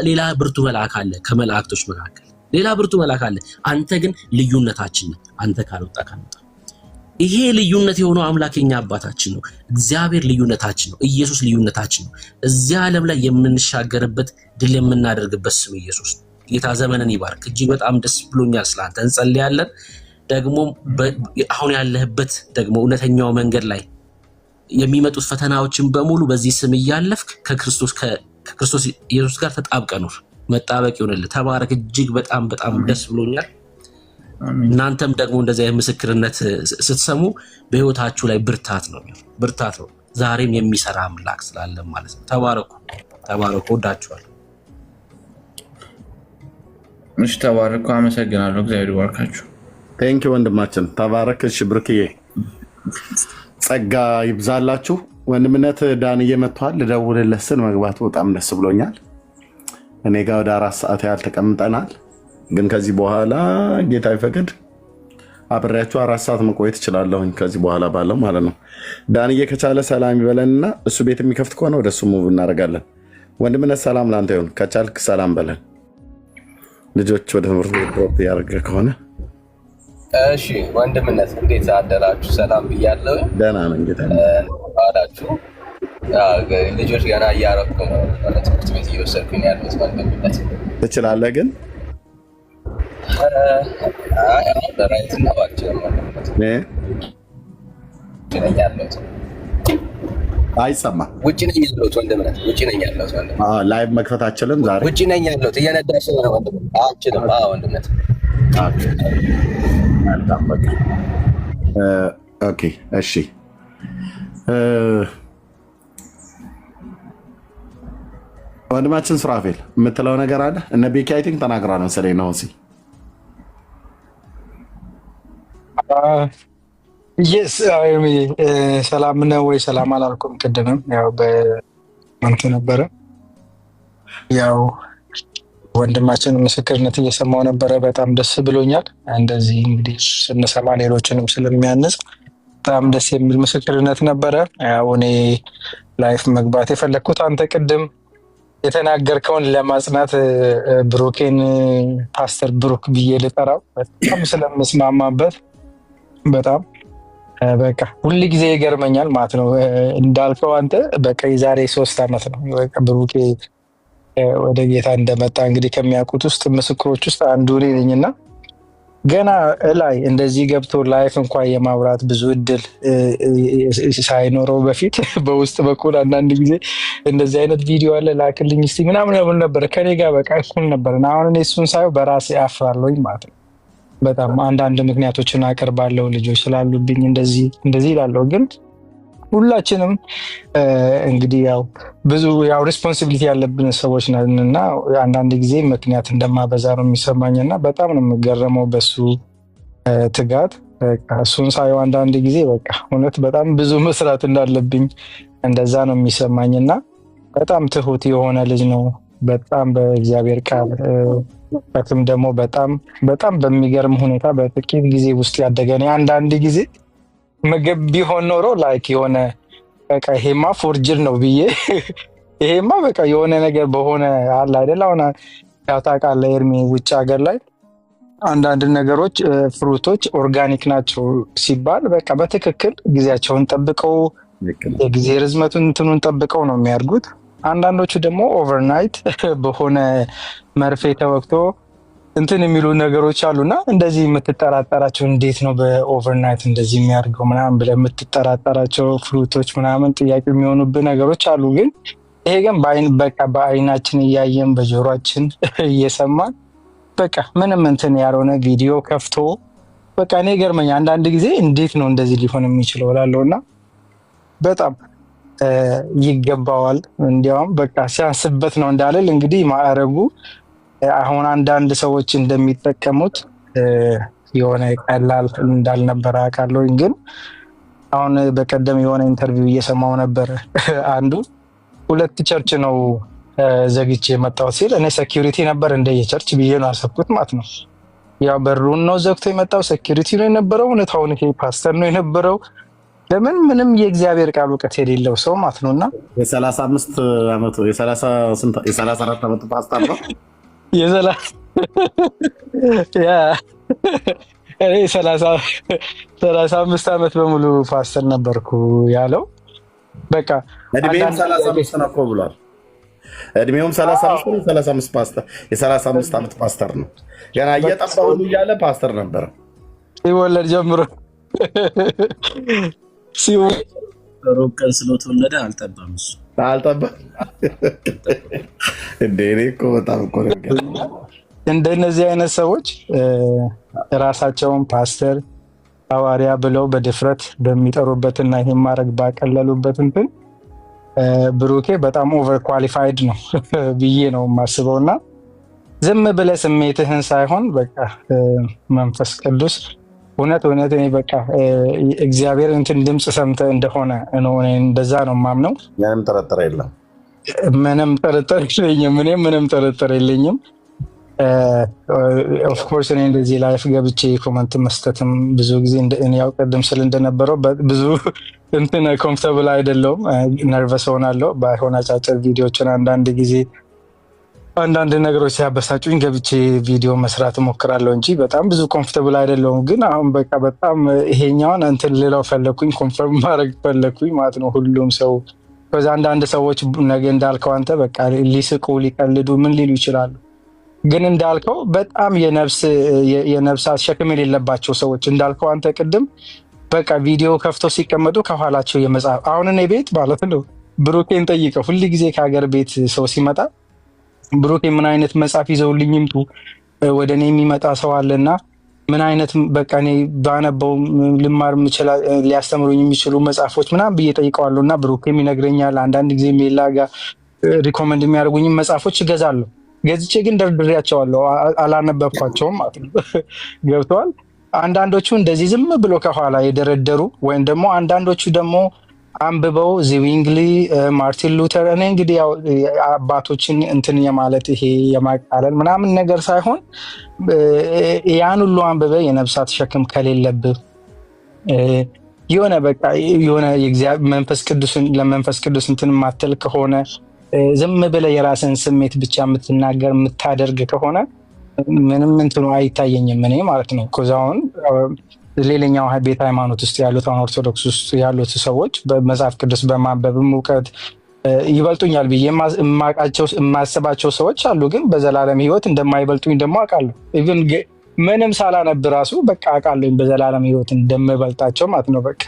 ሌላ ብርቱ መልአክ አለ፣ ከመላእክቶች መካከል ሌላ ብርቱ መልአክ አለ። አንተ ግን ልዩነታችን ነህ። አንተ ካልወጣ ይሄ ልዩነት የሆነው አምላክ የኛ አባታችን ነው። እግዚአብሔር ልዩነታችን ነው። ኢየሱስ ልዩነታችን ነው። እዚያ ዓለም ላይ የምንሻገርበት ድል የምናደርግበት ስም ኢየሱስ ነው። ጌታ ዘመንን ይባርክ። እጅግ በጣም ደስ ብሎኛል። ስላንተ እንጸልያለን። ደግሞ አሁን ያለህበት ደግሞ እውነተኛው መንገድ ላይ የሚመጡት ፈተናዎችን በሙሉ በዚህ ስም እያለፍክ ከክርስቶስ ኢየሱስ ጋር ተጣብቀ ኑር። መጣበቅ ይሁንልህ። ተባረክ። እጅግ በጣም ደስ ብሎኛል። እናንተም ደግሞ እንደዚህ ምስክርነት ስትሰሙ በህይወታችሁ ላይ ብርታት ነው። ዛሬም የሚሰራ አምላክ ስላለ ማለት ነው። ተባረኩ። ወዳችኋለሁ። እሺ፣ ተባረኩ። አመሰግናለሁ። እግዚአብሔር ይባርካችሁ። ቴንኪ ወንድማችን ተባረክ። እሺ ብርክዬ ጸጋ ይብዛላችሁ። ወንድምነት ዳንዬ መጥቷል። ልደውልለት ስል መግባቱ በጣም ደስ ብሎኛል። እኔ ጋር ወደ 4 ሰዓት ያህል ተቀምጠናል። ግን ከዚህ በኋላ ጌታ ይፈቅድ አብሬያችሁ 4 ሰዓት መቆየት እችላለሁኝ። ከዚህ በኋላ ባለው ማለት ነው። ዳንዬ ከቻለ ሰላም ይበለንና እሱ ቤት የሚከፍት ከሆነ ወደ እሱ ሙቭ እናደርጋለን። ወንድምነት ሰላም ላንተ ይሁን። ከቻልክ ሰላም በለን። ልጆች ወደ ትምህርት ቤት ድሮፕ እያደረገ ከሆነ እሺ። ወንድምነት እንዴት አደራችሁ? ሰላም ብያለሁ። ደህና ነን ጌታ አላችሁ። ልጆች ገና እያረኩ ነው። ትምህርት ቤት እየወሰድኩኝ ያለሁት ወንድምነት ትችላለህ ግን አይሰማም። ውጭ ነኝ ያለሁት ወንድምነት፣ ውጭ ነኝ ያለሁት ወንድምነት። ላይቭ መክፈት አችልም ዛሬ? ውጭ ነኝ ያለሁት እየነዳሽ ነው ወንድምነት። አልችልም። ወንድምነት ኦኬ። እሺ ወንድማችን ሱራፌል የምትለው ነገር አለ? እነ ቤኪ አይ ቲንክ ተናግሯል መሰለኝ ነው ሲ ሰላም ነው ወይ? ሰላም አላልኩም ቅድምም ያው በእንት ነበረ። ያው ወንድማችን ምስክርነት እየሰማው ነበረ። በጣም ደስ ብሎኛል። እንደዚህ እንግዲህ ስንሰማ ሌሎችንም ስለሚያንጽ በጣም ደስ የሚል ምስክርነት ነበረ። ያው እኔ ላይፍ መግባት የፈለግኩት አንተ ቅድም የተናገርከውን ለማጽናት ብሩኬን ፓስተር ብሩክ ብዬ ልጠራው በጣም ስለምስማማበት በጣም በቃ ሁል ጊዜ ይገርመኛል ማለት ነው። እንዳልከው አንተ በቃ የዛሬ 3 ዓመት ነው በቃ ብሩኬ ወደ ጌታ እንደመጣ እንግዲህ ከሚያውቁት ውስጥ ምስክሮች ውስጥ አንዱ እኔ ነኝና ገና ላይ እንደዚህ ገብቶ ላይፍ እንኳን የማውራት ብዙ እድል ሳይኖረው በፊት በውስጥ በኩል አንዳንድ ጊዜ እንደዚህ አይነት ቪዲዮ አለ ላክልኝ እስቲ ምናምን ነበር ከኔ ጋር በቃ እኩል ነበር። አሁን እኔ እሱን ሳየው በራሴ አፍራለሁኝ ማለት ነው። በጣም አንዳንድ ምክንያቶችን አቀርባለሁ ልጆች ስላሉብኝ እንደዚህ ይላለሁ። ግን ሁላችንም እንግዲህ ያው ብዙ ያው ሪስፖንሲቢሊቲ ያለብን ሰዎች ነን እና አንዳንድ ጊዜ ምክንያት እንደማበዛ ነው የሚሰማኝና በጣም ነው የምገረመው በሱ ትጋት። እሱን ሳየው አንዳንድ ጊዜ በቃ እውነት በጣም ብዙ መስራት እንዳለብኝ እንደዛ ነው የሚሰማኝና በጣም ትሁት የሆነ ልጅ ነው። በጣም በእግዚአብሔር ቃል በትም ደግሞ በጣም በሚገርም ሁኔታ በጥቂት ጊዜ ውስጥ ያደገ ነው። አንዳንድ ጊዜ ምግብ ቢሆን ኖሮ ላይክ የሆነ በቃ ይሄማ ፎርጅድ ነው ብዬ ይሄማ በቃ የሆነ ነገር በሆነ አለ አይደል? አሁን ያው ታውቃለህ ኤርሚ ውጭ ሀገር ላይ አንዳንድ ነገሮች ፍሩቶች ኦርጋኒክ ናቸው ሲባል በቃ በትክክል ጊዜያቸውን ጠብቀው የጊዜ ርዝመቱን እንትኑን ጠብቀው ነው የሚያድጉት። አንዳንዶቹ ደግሞ ኦቨርናይት በሆነ መርፌ ተወቅቶ እንትን የሚሉ ነገሮች አሉና እንደዚህ የምትጠራጠራቸው እንዴት ነው በኦቨርናይት እንደዚህ የሚያደርገው ምናምን ብለህ የምትጠራጠራቸው ፍሩቶች ምናምን ጥያቄ የሚሆኑብህ ነገሮች አሉ። ግን ይሄ ግን በቃ በአይናችን እያየን በጆሮአችን እየሰማን በቃ ምንም እንትን ያልሆነ ቪዲዮ ከፍቶ በቃ እኔ ገርመኛ አንዳንድ ጊዜ እንዴት ነው እንደዚህ ሊሆን የሚችለው እላለሁና በጣም ይገባዋል። እንዲያውም በቃ ሲያንስበት ነው እንዳልል እንግዲህ ማዕረጉ አሁን አንዳንድ ሰዎች እንደሚጠቀሙት የሆነ ቀላል እንዳልነበረ አውቃለሁ። ግን አሁን በቀደም የሆነ ኢንተርቪው እየሰማው ነበር። አንዱ 2 ቸርች ነው ዘግቼ የመጣው ሲል እኔ ሴኪሪቲ ነበር እንደየቸርች ብዬ ነው አሰብኩት ማለት ነው። ያው በሩን ነው ዘግቶ የመጣው ሴኪሪቲ ነው የነበረው። እውነታውን ይሄ ፓስተር ነው የነበረው። ለምን ምንም የእግዚአብሔር ቃል እውቀት የሌለው ሰው ማለት ነውና የ35 ዓመቱ የ34 ዓመቱ ፓስተር ነው እኔ 35 ዓመት በሙሉ ፓስተር ነበርኩ ያለው። በቃ እድሜውም 35 ነው እኮ ብሏል። እድሜውም 35 ነው። 35 ፓስተር የ35 ዓመት ፓስተር ነው። ገና እየጠባው እያለ ፓስተር ነበር ሲወለድ ጀምሮ። ሩብ ቀን ስለተወለደ አልጠባም እሱ አልጠባም እንዴ እኮ በጣም እኮ እንደነዚህ አይነት ሰዎች ራሳቸውን ፓስተር ሐዋርያ ብለው በድፍረት በሚጠሩበትና ይሄን ማድረግ ባቀለሉበት እንትን ብሩኬ በጣም ኦቨር ኳሊፋይድ ነው ብዬ ነው የማስበውና ዝም ብለህ ስሜትህን ሳይሆን በቃ መንፈስ ቅዱስ እውነት እኔ በቃ እግዚአብሔር እንትን ድምፅ ሰምተህ እንደሆነ ነው እንደዛ ነው የማምነው። ምንም ጥርጥር የለኝም። ኦፍኮርስ እኔ እንደዚህ ላይፍ ገብቼ ኮመንት መስጠትም ብዙ ጊዜ ያው ቅድም ስል እንደነበረው ብዙ እንትን ኮምፎርታብል አይደለሁም፣ ነርቨስ ሆናለሁ። ባይሆን አጫጭር ቪዲዮችን አንዳንድ ጊዜ አንዳንድ ነገሮች ሲያበሳጩኝ ገብቼ ቪዲዮ መስራት እሞክራለሁ እንጂ በጣም ብዙ ኮምፎርታብል አይደለሁም። ግን አሁን በቃ በጣም ይሄኛውን እንትን ልለው ፈለግኩኝ፣ ኮንፈርም ማድረግ ፈለግኩኝ ማለት ነው። ሁሉም ሰው ከዛ አንዳንድ ሰዎች ነገ እንዳልከው አንተ በቃ ሊስቁ ሊቀልዱ ምን ሊሉ ይችላሉ። ግን እንዳልከው በጣም የነፍሳት ሸክም የሌለባቸው ሰዎች እንዳልከው አንተ ቅድም በቃ ቪዲዮ ከፍተው ሲቀመጡ ከኋላቸው የመጽሐፍ አሁን እኔ ቤት ማለት ነው ብሩኬን ጠይቀው ሁሉ ጊዜ ከሀገር ቤት ሰው ሲመጣ ብሩኬ ምን አይነት መጽሐፍ ይዘውልኝ ይምጡ ወደ እኔ የሚመጣ ሰው አለና ምን አይነት በቃ እኔ ባነበው ልማር ሊያስተምሩኝ የሚችሉ መጽሐፎች ምናምን ብዬ ጠይቀዋለሁ እና ብሩኬም ይነግረኛል። አንዳንድ ጊዜ ሜላ ጋር ሪኮመንድ የሚያደርጉኝ መጽሐፎች እገዛለሁ። ገዝቼ ግን ደርድሬያቸዋለሁ፣ አላነበብኳቸውም ማለት ነው። ገብተዋል። አንዳንዶቹ እንደዚህ ዝም ብሎ ከኋላ የደረደሩ ወይም ደግሞ አንዳንዶቹ ደግሞ አንብበው ዚዊንግሊ ማርቲን ሉተር እኔ እንግዲህ ያው አባቶችን እንትን የማለት ይሄ የማቃለል ምናምን ነገር ሳይሆን ያን ሁሉ አንብበ የነፍሳት ሸክም ከሌለብህ የሆነ በቃ የሆነ መንፈስ ቅዱስ እንትን ማተል ከሆነ ዝም ብለህ የራስን ስሜት ብቻ የምትናገር የምታደርግ ከሆነ ምንም እንትኑ አይታየኝም እኔ ማለት ነው። ከዛውን ሌላኛው ቤተ ሃይማኖት ውስጥ ያሉት አሁን ኦርቶዶክስ ውስጥ ያሉት ሰዎች በመጽሐፍ ቅዱስ በማንበብም እውቀት ይበልጡኛል ብዬ የማስባቸው ሰዎች አሉ። ግን በዘላለም ሕይወት እንደማይበልጡኝ ደግሞ አውቃለሁ። ኢቭን ምንም ሳላነብ ራሱ በቃ አውቃለሁ በዘላለም ሕይወት እንደምበልጣቸው ማለት ነው። በቃ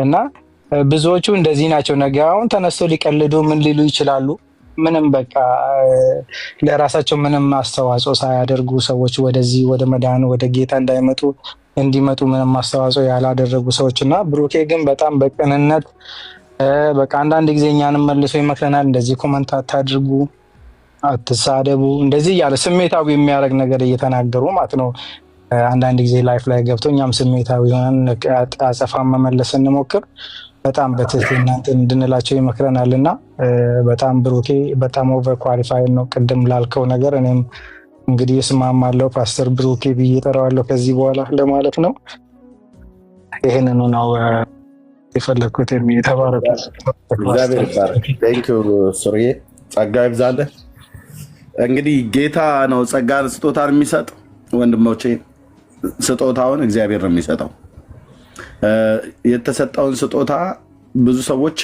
እና ብዙዎቹ እንደዚህ ናቸው። ነገ አሁን ተነስቶ ሊቀልዱ ምን ሊሉ ይችላሉ። ምንም በቃ ለራሳቸው ምንም አስተዋጽኦ ሳያደርጉ ሰዎች ወደዚህ ወደ መዳን ወደ ጌታ እንዲመጡ ምንም አስተዋጽኦ ያላደረጉ ሰዎች እና ብሩኬ ግን በጣም በቅንነት በቃ አንዳንድ ጊዜ እኛንም መልሶ ይመክረናል። እንደዚህ ኮመንት አታድርጉ፣ አትሳደቡ፣ እንደዚህ እያለ ስሜታዊ የሚያደርግ ነገር እየተናገሩ ማለት ነው። አንዳንድ ጊዜ ላይፍ ላይ ገብቶ እኛም ስሜታዊ ሆነን አጸፋ መመለስ እንሞክር። በጣም በትህትና እንድንላቸው ይመክረናል እና በጣም ብሩኬ በጣም ኦቨር ኳሊፋይድ ነው። ቅድም ላልከው ነገር እኔም እንግዲህ እስማማለሁ። ፓስተር ብሩኬ ብዬ እጠራዋለሁ ከዚህ በኋላ ለማለት ነው። ይህንኑ ነው የፈለግኩት። የተባረኩ እግዚአብሔር ይባረክ። ቴንኪው ሱርዬ፣ ጸጋ ይብዛልህ። እንግዲህ ጌታ ነው ጸጋን ስጦታን የሚሰጥ ወንድሞቼ፣ ስጦታውን እግዚአብሔር ነው የሚሰጠው። የተሰጠውን ስጦታ ብዙ ሰዎች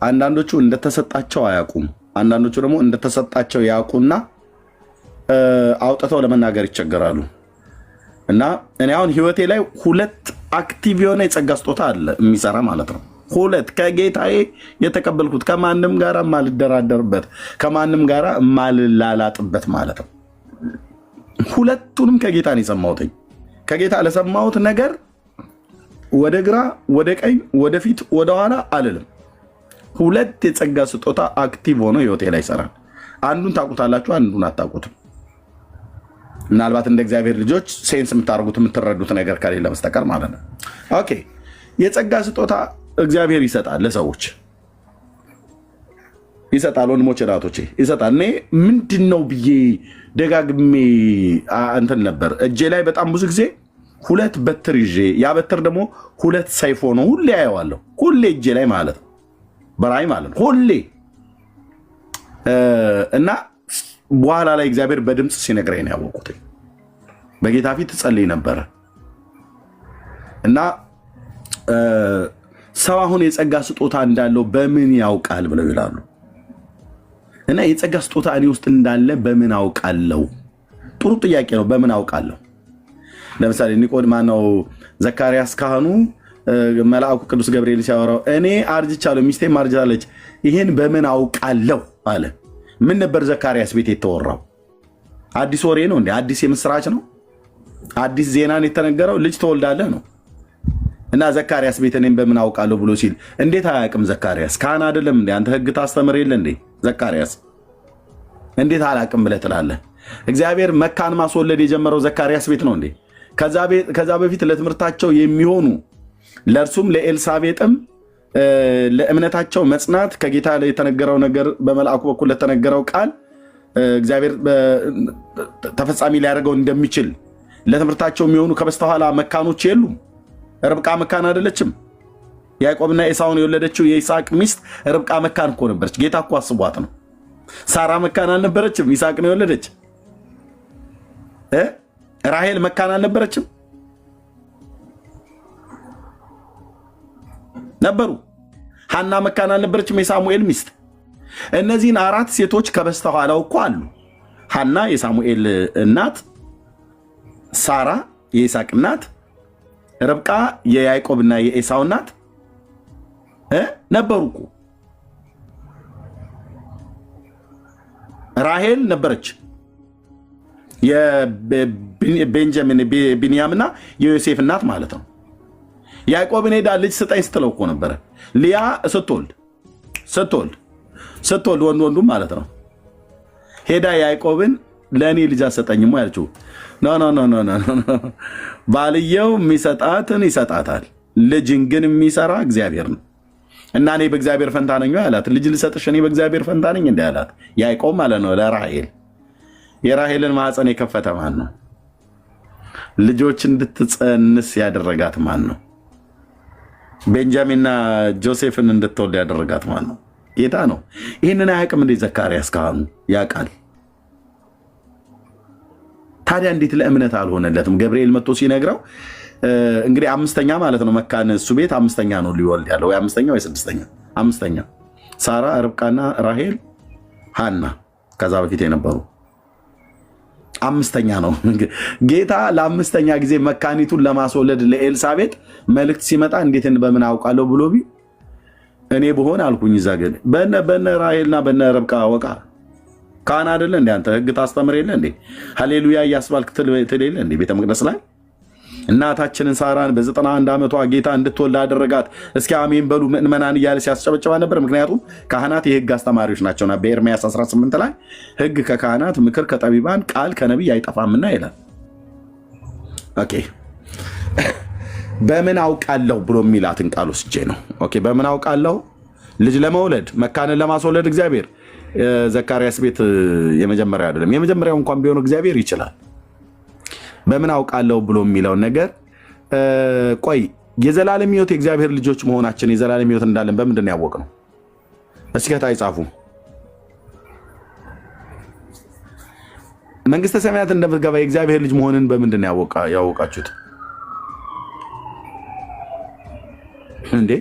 አንዳንዶቹ እንደተሰጣቸው አያውቁም፣ አንዳንዶቹ ደግሞ እንደተሰጣቸው ያውቁና አውጥተው ለመናገር ይቸገራሉ። እና እኔ አሁን ህይወቴ ላይ 2 አክቲቭ የሆነ የጸጋ ስጦታ አለ የሚሰራ ማለት ነው። 2 ከጌታዬ የተቀበልኩት ከማንም ጋር የማልደራደርበት ከማንም ጋር የማልላላጥበት ማለት ነው። 2ቱንም ከጌታ ነው የሰማሁትኝ። ከጌታ ለሰማሁት ነገር ወደ ግራ ወደ ቀኝ ወደ ፊት ወደ ኋላ አልልም። 2 የጸጋ ስጦታ አክቲቭ ሆኖ ህይወቴ ላይ ይሰራል። አንዱን ታውቁታላችሁ፣ አንዱን አታውቁትም። ምናልባት እንደ እግዚአብሔር ልጆች ሴንስ የምታደርጉት የምትረዱት ነገር ከሌለ በስተቀር ማለት ነው። ኦኬ፣ የጸጋ ስጦታ እግዚአብሔር ይሰጣል፣ ለሰዎች ይሰጣል። ወንድሞቼ እናቶቼ ይሰጣል። እኔ ምንድን ነው ብዬ ደጋግሜ እንትን ነበር እጄ ላይ በጣም ብዙ ጊዜ 2 በትር ይዤ ያ በትር ደግሞ 2 ሰይፍ ሆኖ ሁሌ አየዋለሁ። ሁሌ እጄ ላይ ማለት ነው፣ በራይ ማለት ነው ሁሌ እና በኋላ ላይ እግዚአብሔር በድምፅ ሲነግረኝ ነው ያወቅሁት። በጌታ ፊት ጸልይ ነበረ እና ሰው አሁን የጸጋ ስጦታ እንዳለው በምን ያውቃል ብለው ይላሉ። እና የጸጋ ስጦታ እኔ ውስጥ እንዳለ በምን አውቃለሁ? ጥሩ ጥያቄ ነው። በምን አውቃለሁ? ለምሳሌ ኒቆዲሞስ ነው ዘካርያስ ካህኑ መልአኩ ቅዱስ ገብርኤል ሲያወራው እኔ አርጅቻለሁ፣ ሚስቴም አርጅታለች፣ ይህን በምን አውቃለሁ አለ። ምን ነበር ዘካርያስ ቤት የተወራው? አዲስ ወሬ ነው እንዴ? አዲስ የምስራች ነው? አዲስ ዜናን የተነገረው ልጅ ትወልዳለህ ነው። እና ዘካርያስ ቤት እኔም በምን አውቃለሁ ብሎ ሲል እንዴት አያውቅም? ዘካርያስ ካህን አይደለም እንዴ? አንተ ህግ ታስተምር የለ እንዴ? ዘካርያስ እንዴት አላውቅም ብለህ ትላለህ? እግዚአብሔር መካን ማስወለድ የጀመረው ዘካርያስ ቤት ነው እንዴ? ከዛ በፊት ለትምህርታቸው የሚሆኑ ለእርሱም ለኤልሳቤጥም ለእምነታቸው መጽናት ከጌታ የተነገረው ነገር በመልአኩ በኩል ለተነገረው ቃል እግዚአብሔር ተፈጻሚ ሊያደርገው እንደሚችል ለትምህርታቸው የሚሆኑ ከበስተኋላ መካኖች የሉም። ርብቃ መካን አይደለችም? ያዕቆብና ኤሳውን የወለደችው የይስሐቅ ሚስት ርብቃ መካን እኮ ነበረች። ጌታ እኮ አስቧት ነው። ሳራ መካን አልነበረችም? ይስሐቅን የወለደች ራሄል መካን አልነበረችም? ነበሩ። ሐና መካን አልነበረችም? የሳሙኤል ሚስት። እነዚህን 4 ሴቶች ከበስተኋላው እኮ አሉ። ሐና የሳሙኤል እናት፣ ሳራ የይስሐቅ እናት፣ ርብቃ የያዕቆብና የኤሳው እናት ነበሩ እኮ። ራሄል ነበረች፣ የቤንጃሚን ቢንያምና የዮሴፍ እናት ማለት ነው። ያዕቆብን ሄዳ ልጅ ስጠኝ ስትለው እኮ ነበረ። ሊያ ስትወልድ ወንዱም ማለት ነው ሄዳ ያዕቆብን ለእኔ ልጅ አሰጠኝሞ ያለችው ኖ ባልየው የሚሰጣትን ይሰጣታል፣ ልጅን ግን የሚሰራ እግዚአብሔር ነው። እና እኔ በእግዚአብሔር ፈንታ ነኝ ያላት፣ ልጅ ልሰጥሽ እኔ በእግዚአብሔር ፈንታ ነኝ እንደ ያላት ያዕቆብ ማለት ነው ለራሄል። የራሄልን ማህፀን የከፈተ ማን ነው? ልጆች እንድትጸንስ ያደረጋት ማን ነው? ቤንጃሚንና ጆሴፍን እንድትወልድ ያደረጋት ማን ነው? ጌታ ነው። ይህንን አያውቅም እንዴ ዘካርያስ ካህኑ? ያውቃል። ታዲያ እንዴት ለእምነት አልሆነለትም? ገብርኤል መጥቶ ሲነግረው እንግዲህ አምስተኛ ማለት ነው። መካን እሱ ቤት አምስተኛ ነው ሊወልድ ያለው ወይ አምስተኛ ወይ ስድስተኛ? አምስተኛ። ሳራ፣ ርብቃና ራሄል፣ ሃና ከዛ በፊት የነበሩ አምስተኛ ነው። ጌታ ለአምስተኛ ጊዜ መካኒቱን ለማስወለድ ለኤልሳቤጥ መልእክት ሲመጣ እንዴት በምን አውቃለሁ ብሎ እኔ በሆን አልኩኝ። እዛ ግን በነ ራሄልና በነ ርብቃ ወቃ ካህን አይደለ እንዴ አንተ? ህግ ታስተምር የለ እንዴ? ሃሌሉያ እያስባልክ ትል የለ እንዴ? ቤተ መቅደስ ላይ እናታችንን ሳራን በ91 ዓመቷ ጌታ እንድትወልድ አደረጋት። እስኪ አሜን በሉ ምእመናን እያለ ሲያስጨበጭባ ነበር። ምክንያቱም ካህናት የህግ አስተማሪዎች ናቸውና በኤርምያስ 18 ላይ ህግ ከካህናት ምክር ከጠቢባን ቃል ከነቢይ አይጠፋምና ይላል። ኦኬ በምን አውቃለሁ ብሎ የሚላትን ቃል ወስጄ ነው። ኦኬ በምን አውቃለሁ? ልጅ ለመውለድ መካንን ለማስወለድ እግዚአብሔር ዘካርያስ ቤት የመጀመሪያው አይደለም፣ የመጀመሪያው እንኳን ቢሆን እግዚአብሔር ይችላል። በምን አውቃለሁ ብሎ የሚለውን ነገር ቆይ የዘላለም ሕይወት የእግዚአብሔር ልጆች መሆናችን የዘላለም ሕይወት እንዳለን በምንድን ነው ያወቅነው? እስኪ ከታይ ጻፉ። መንግስተ ሰማያት እንደምትገባ የእግዚአብሔር ልጅ መሆንን በምንድን ነው ያወቃችሁት እንዴ?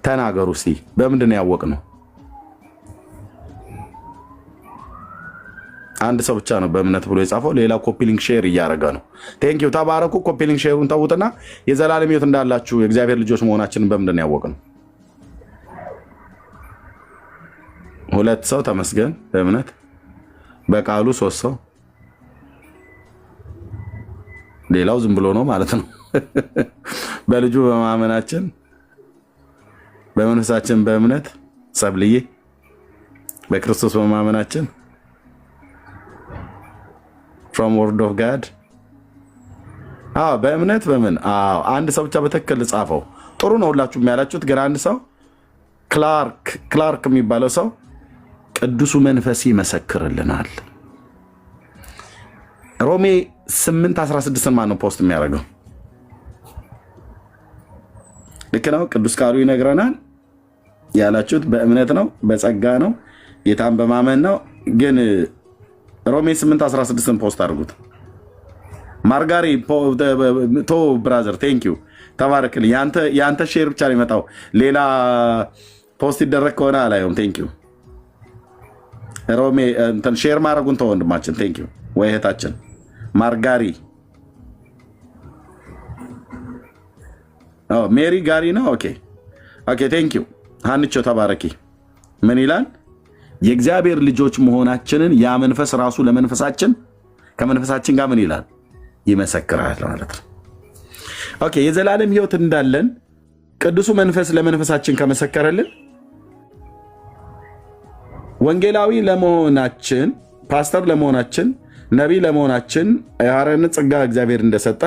ተናገሩ እስቲ። በምንድን ነው ያወቅነው? አንድ ሰው ብቻ ነው በእምነት ብሎ የጻፈው። ሌላ ኮፒ ሊንክ ሼር እያደረገ ነው። ቴንክ ዩ ተባረኩ። ኮፒ ሊንክ ሼሩን ተውትና የዘላለም ሕይወት እንዳላችሁ የእግዚአብሔር ልጆች መሆናችንን በምንድን ነው ያወቅነው? ሁለት ሰው ተመስገን። በእምነት በቃሉ ሶስት ሰው፣ ሌላው ዝም ብሎ ነው ማለት ነው። በልጁ በማመናችን በመንፈሳችን በእምነት ሰብልዬ በክርስቶስ በማመናችን from word of God በእምነት በምን አንድ ሰው ብቻ በትክክል ጻፈው። ጥሩ ነው ሁላችሁም ያላችሁት፣ ግን አንድ ሰው ክላርክ የሚባለው ሰው ቅዱሱ መንፈስ ይመሰክርልናል። ሮሜ 8:16 ማን ነው ፖስት የሚያደርገው? ልክ ነው። ቅዱስ ቃሉ ይነግረናል ያላችሁት በእምነት ነው፣ በጸጋ ነው፣ ጌታን በማመን ነው። ግን ሮሜ 8:16 ፖስት አድርጉት። ማርጋሪ ቶ ብራዘር ቴንክ ዩ ተባረክልኝ። ያንተ ሼር ብቻ ነው የመጣው፣ ሌላ ፖስት ይደረግ ከሆነ አላየውም። ቴንክ ዩ ሮሜ እንትን ሼር ማድረጉን ተው ወንድማችን። ቴንክ ዩ ወይ እህታችን ማርጋሪ ሜሪ ጋሪ ነው። ኦኬ ቴንክ ዩ ሀንቾ ተባረኪ። ምን ይላል? የእግዚአብሔር ልጆች መሆናችንን ያ መንፈስ ራሱ ለመንፈሳችን ከመንፈሳችን ጋር ምን ይላል? ይመሰክራል ማለት ነው። ኦኬ የዘላለም ሕይወት እንዳለን ቅዱሱ መንፈስ ለመንፈሳችን ከመሰከረልን ወንጌላዊ ለመሆናችን፣ ፓስተር ለመሆናችን፣ ነቢይ ለመሆናችን የሐዋርያነት ጸጋ እግዚአብሔር እንደሰጠ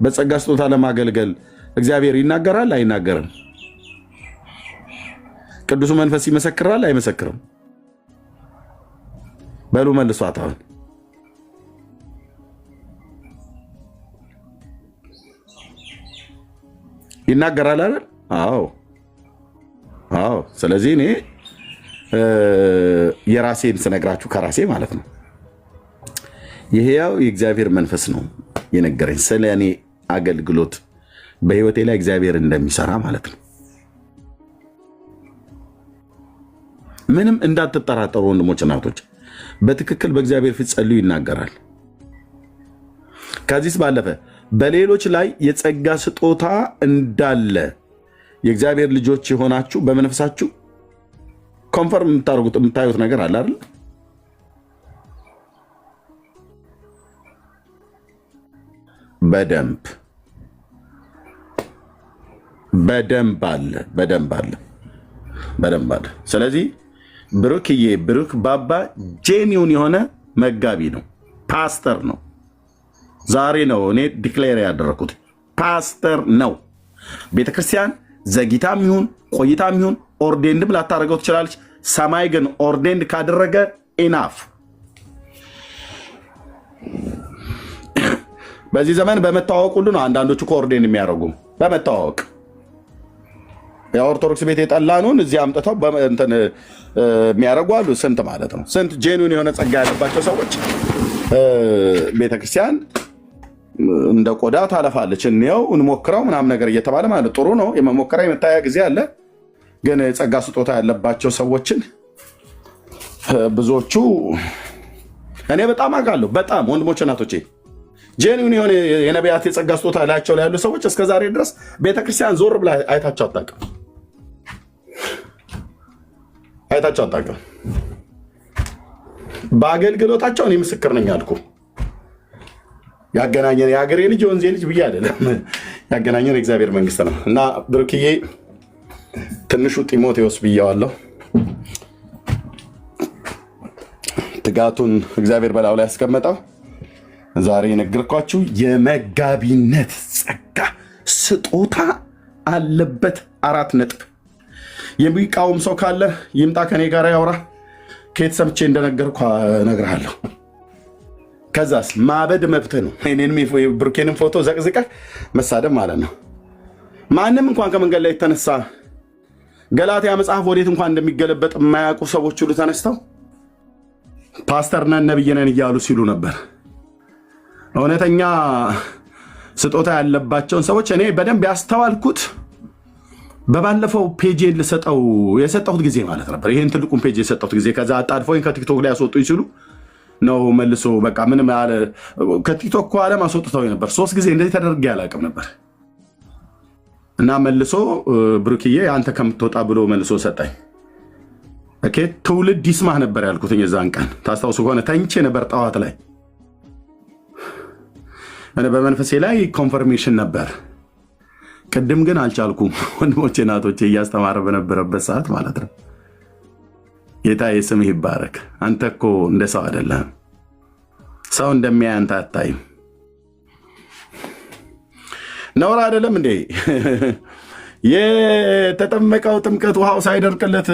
በጸጋ ስጦታ ለማገልገል እግዚአብሔር ይናገራል አይናገርም? ቅዱሱ መንፈስ ይመሰክራል አይመሰክርም? በሉ መልሷት። አሁን ይናገራል አይደል? አዎ። ስለዚህ እኔ የራሴን ስነግራችሁ ከራሴ ማለት ነው። ይሄው የእግዚአብሔር መንፈስ ነው የነገረኝ ስለ እኔ አገልግሎት በህይወቴ ላይ እግዚአብሔር እንደሚሰራ ማለት ነው። ምንም እንዳትጠራጠሩ ወንድሞች እናቶች፣ በትክክል በእግዚአብሔር ፊት ጸልዩ፣ ይናገራል። ከዚህስ ባለፈ በሌሎች ላይ የጸጋ ስጦታ እንዳለ የእግዚአብሔር ልጆች የሆናችሁ በመንፈሳችሁ ኮንፈርም የምታደርጉት የምታዩት ነገር አለ አይደል? በደንብ አለ። ስለዚህ ብሩክዬ ብሩክ ባባ ጄኒውን የሆነ መጋቢ ነው፣ ፓስተር ነው። ዛሬ ነው እኔ ዲክሌር ያደረኩት፣ ፓስተር ነው። ቤተክርስቲያን ዘግይታም ይሁን ቆይታም ይሁን ኦርዴንድም ላታደርገው ትችላለች። ሰማይ ግን ኦርዴንድ ካደረገ ኢናፍ። በዚህ ዘመን በመተዋወቅ ሁሉ ነው አንዳንዶቹ ኦርዴንድ የሚያደርጉ በመተዋወቅ የኦርቶዶክስ ቤት የጠላኑን እዚህ አምጥተው የሚያደርጉ አሉ። ስንት ማለት ነው? ስንት ጄኑን የሆነ ጸጋ ያለባቸው ሰዎች ቤተክርስቲያን እንደ ቆዳ ታለፋለች። እንየው እንሞክረው ምናምን ነገር እየተባለ ማለት ጥሩ ነው። የመሞከራ የመታያ ጊዜ አለ። ግን የጸጋ ስጦታ ያለባቸው ሰዎችን ብዙዎቹ እኔ በጣም አውቃለሁ። በጣም ወንድሞች እናቶቼ ጄኒውን የሆነ የነቢያት የጸጋ ስጦታ ላያቸው ላይ ያሉ ሰዎች እስከዛሬ ድረስ ቤተክርስቲያን ዞር ብላ አይታቸው አታውቅም። በአገልግሎታቸው እኔ ምስክር ነኝ አልኩ። ያገናኘን የሀገሬ ልጅ የወንዜ ልጅ ብዬ አይደለም፣ ያገናኘን የእግዚአብሔር መንግስት ነው። እና ብሩክዬ ትንሹ ጢሞቴዎስ ብዬዋለሁ። ትጋቱን እግዚአብሔር በላዩ ላይ ያስቀመጠው ዛሬ የነገርኳችሁ የመጋቢነት ጸጋ ስጦታ አለበት። 4 ነጥብ። የሚቃወም ሰው ካለ ይምጣ ከኔ ጋር ያውራ። ከየት ሰምቼ እንደነገርኩ እነግርሃለሁ። ከዛስ ማበድ መብት ነው። እኔንም ብሩኬንም ፎቶ ዘቅዝቀህ መሳደብ ማለት ነው። ማንም እንኳን ከመንገድ ላይ የተነሳ ገላትያ መጽሐፍ ወዴት እንኳን እንደሚገለበጥ የማያውቁ ሰዎች ሁሉ ተነስተው ፓስተር ነን ነብይ ነን እያሉ ሲሉ ነበር። እውነተኛ ስጦታ ያለባቸውን ሰዎች እኔ በደንብ ያስተዋልኩት በባለፈው ፔጅን የሰጠሁት ጊዜ ማለት ነበር። ይሄን ትልቁን ፔጅ የሰጠሁት ጊዜ ከዛ አጣድፎኝ ከቲክቶክ ላይ ያስወጡኝ ሲሉ ነው መልሶ በቃ ምንም ያለ ከቲክቶክ ከኋላ ማስወጥተው ነበር። 3 ጊዜ እንደዚህ ተደርጌ አላውቅም ነበር። እና መልሶ ብሩክዬ አንተ ከምትወጣ ብሎ መልሶ ሰጠኝ። ኦኬ ትውልድ ይስማህ ነበር ያልኩት የዛን ቀን ታስታውሱ ከሆነ ተኝቼ ነበር ጠዋት ላይ። እኔ በመንፈሴ ላይ ኮንፈርሜሽን ነበር። ቅድም ግን አልቻልኩም። ወንድሞቼ እናቶቼ እያስተማረ በነበረበት ሰዓት ማለት ነው። ጌታ ስምህ ይባረክ። አንተ እኮ እንደ ሰው አይደለም። ሰው እንደሚያይ አንተ አታይም። ነውር አይደለም እንዴ? የተጠመቀው ጥምቀት ውሃው ሳይደርቅለት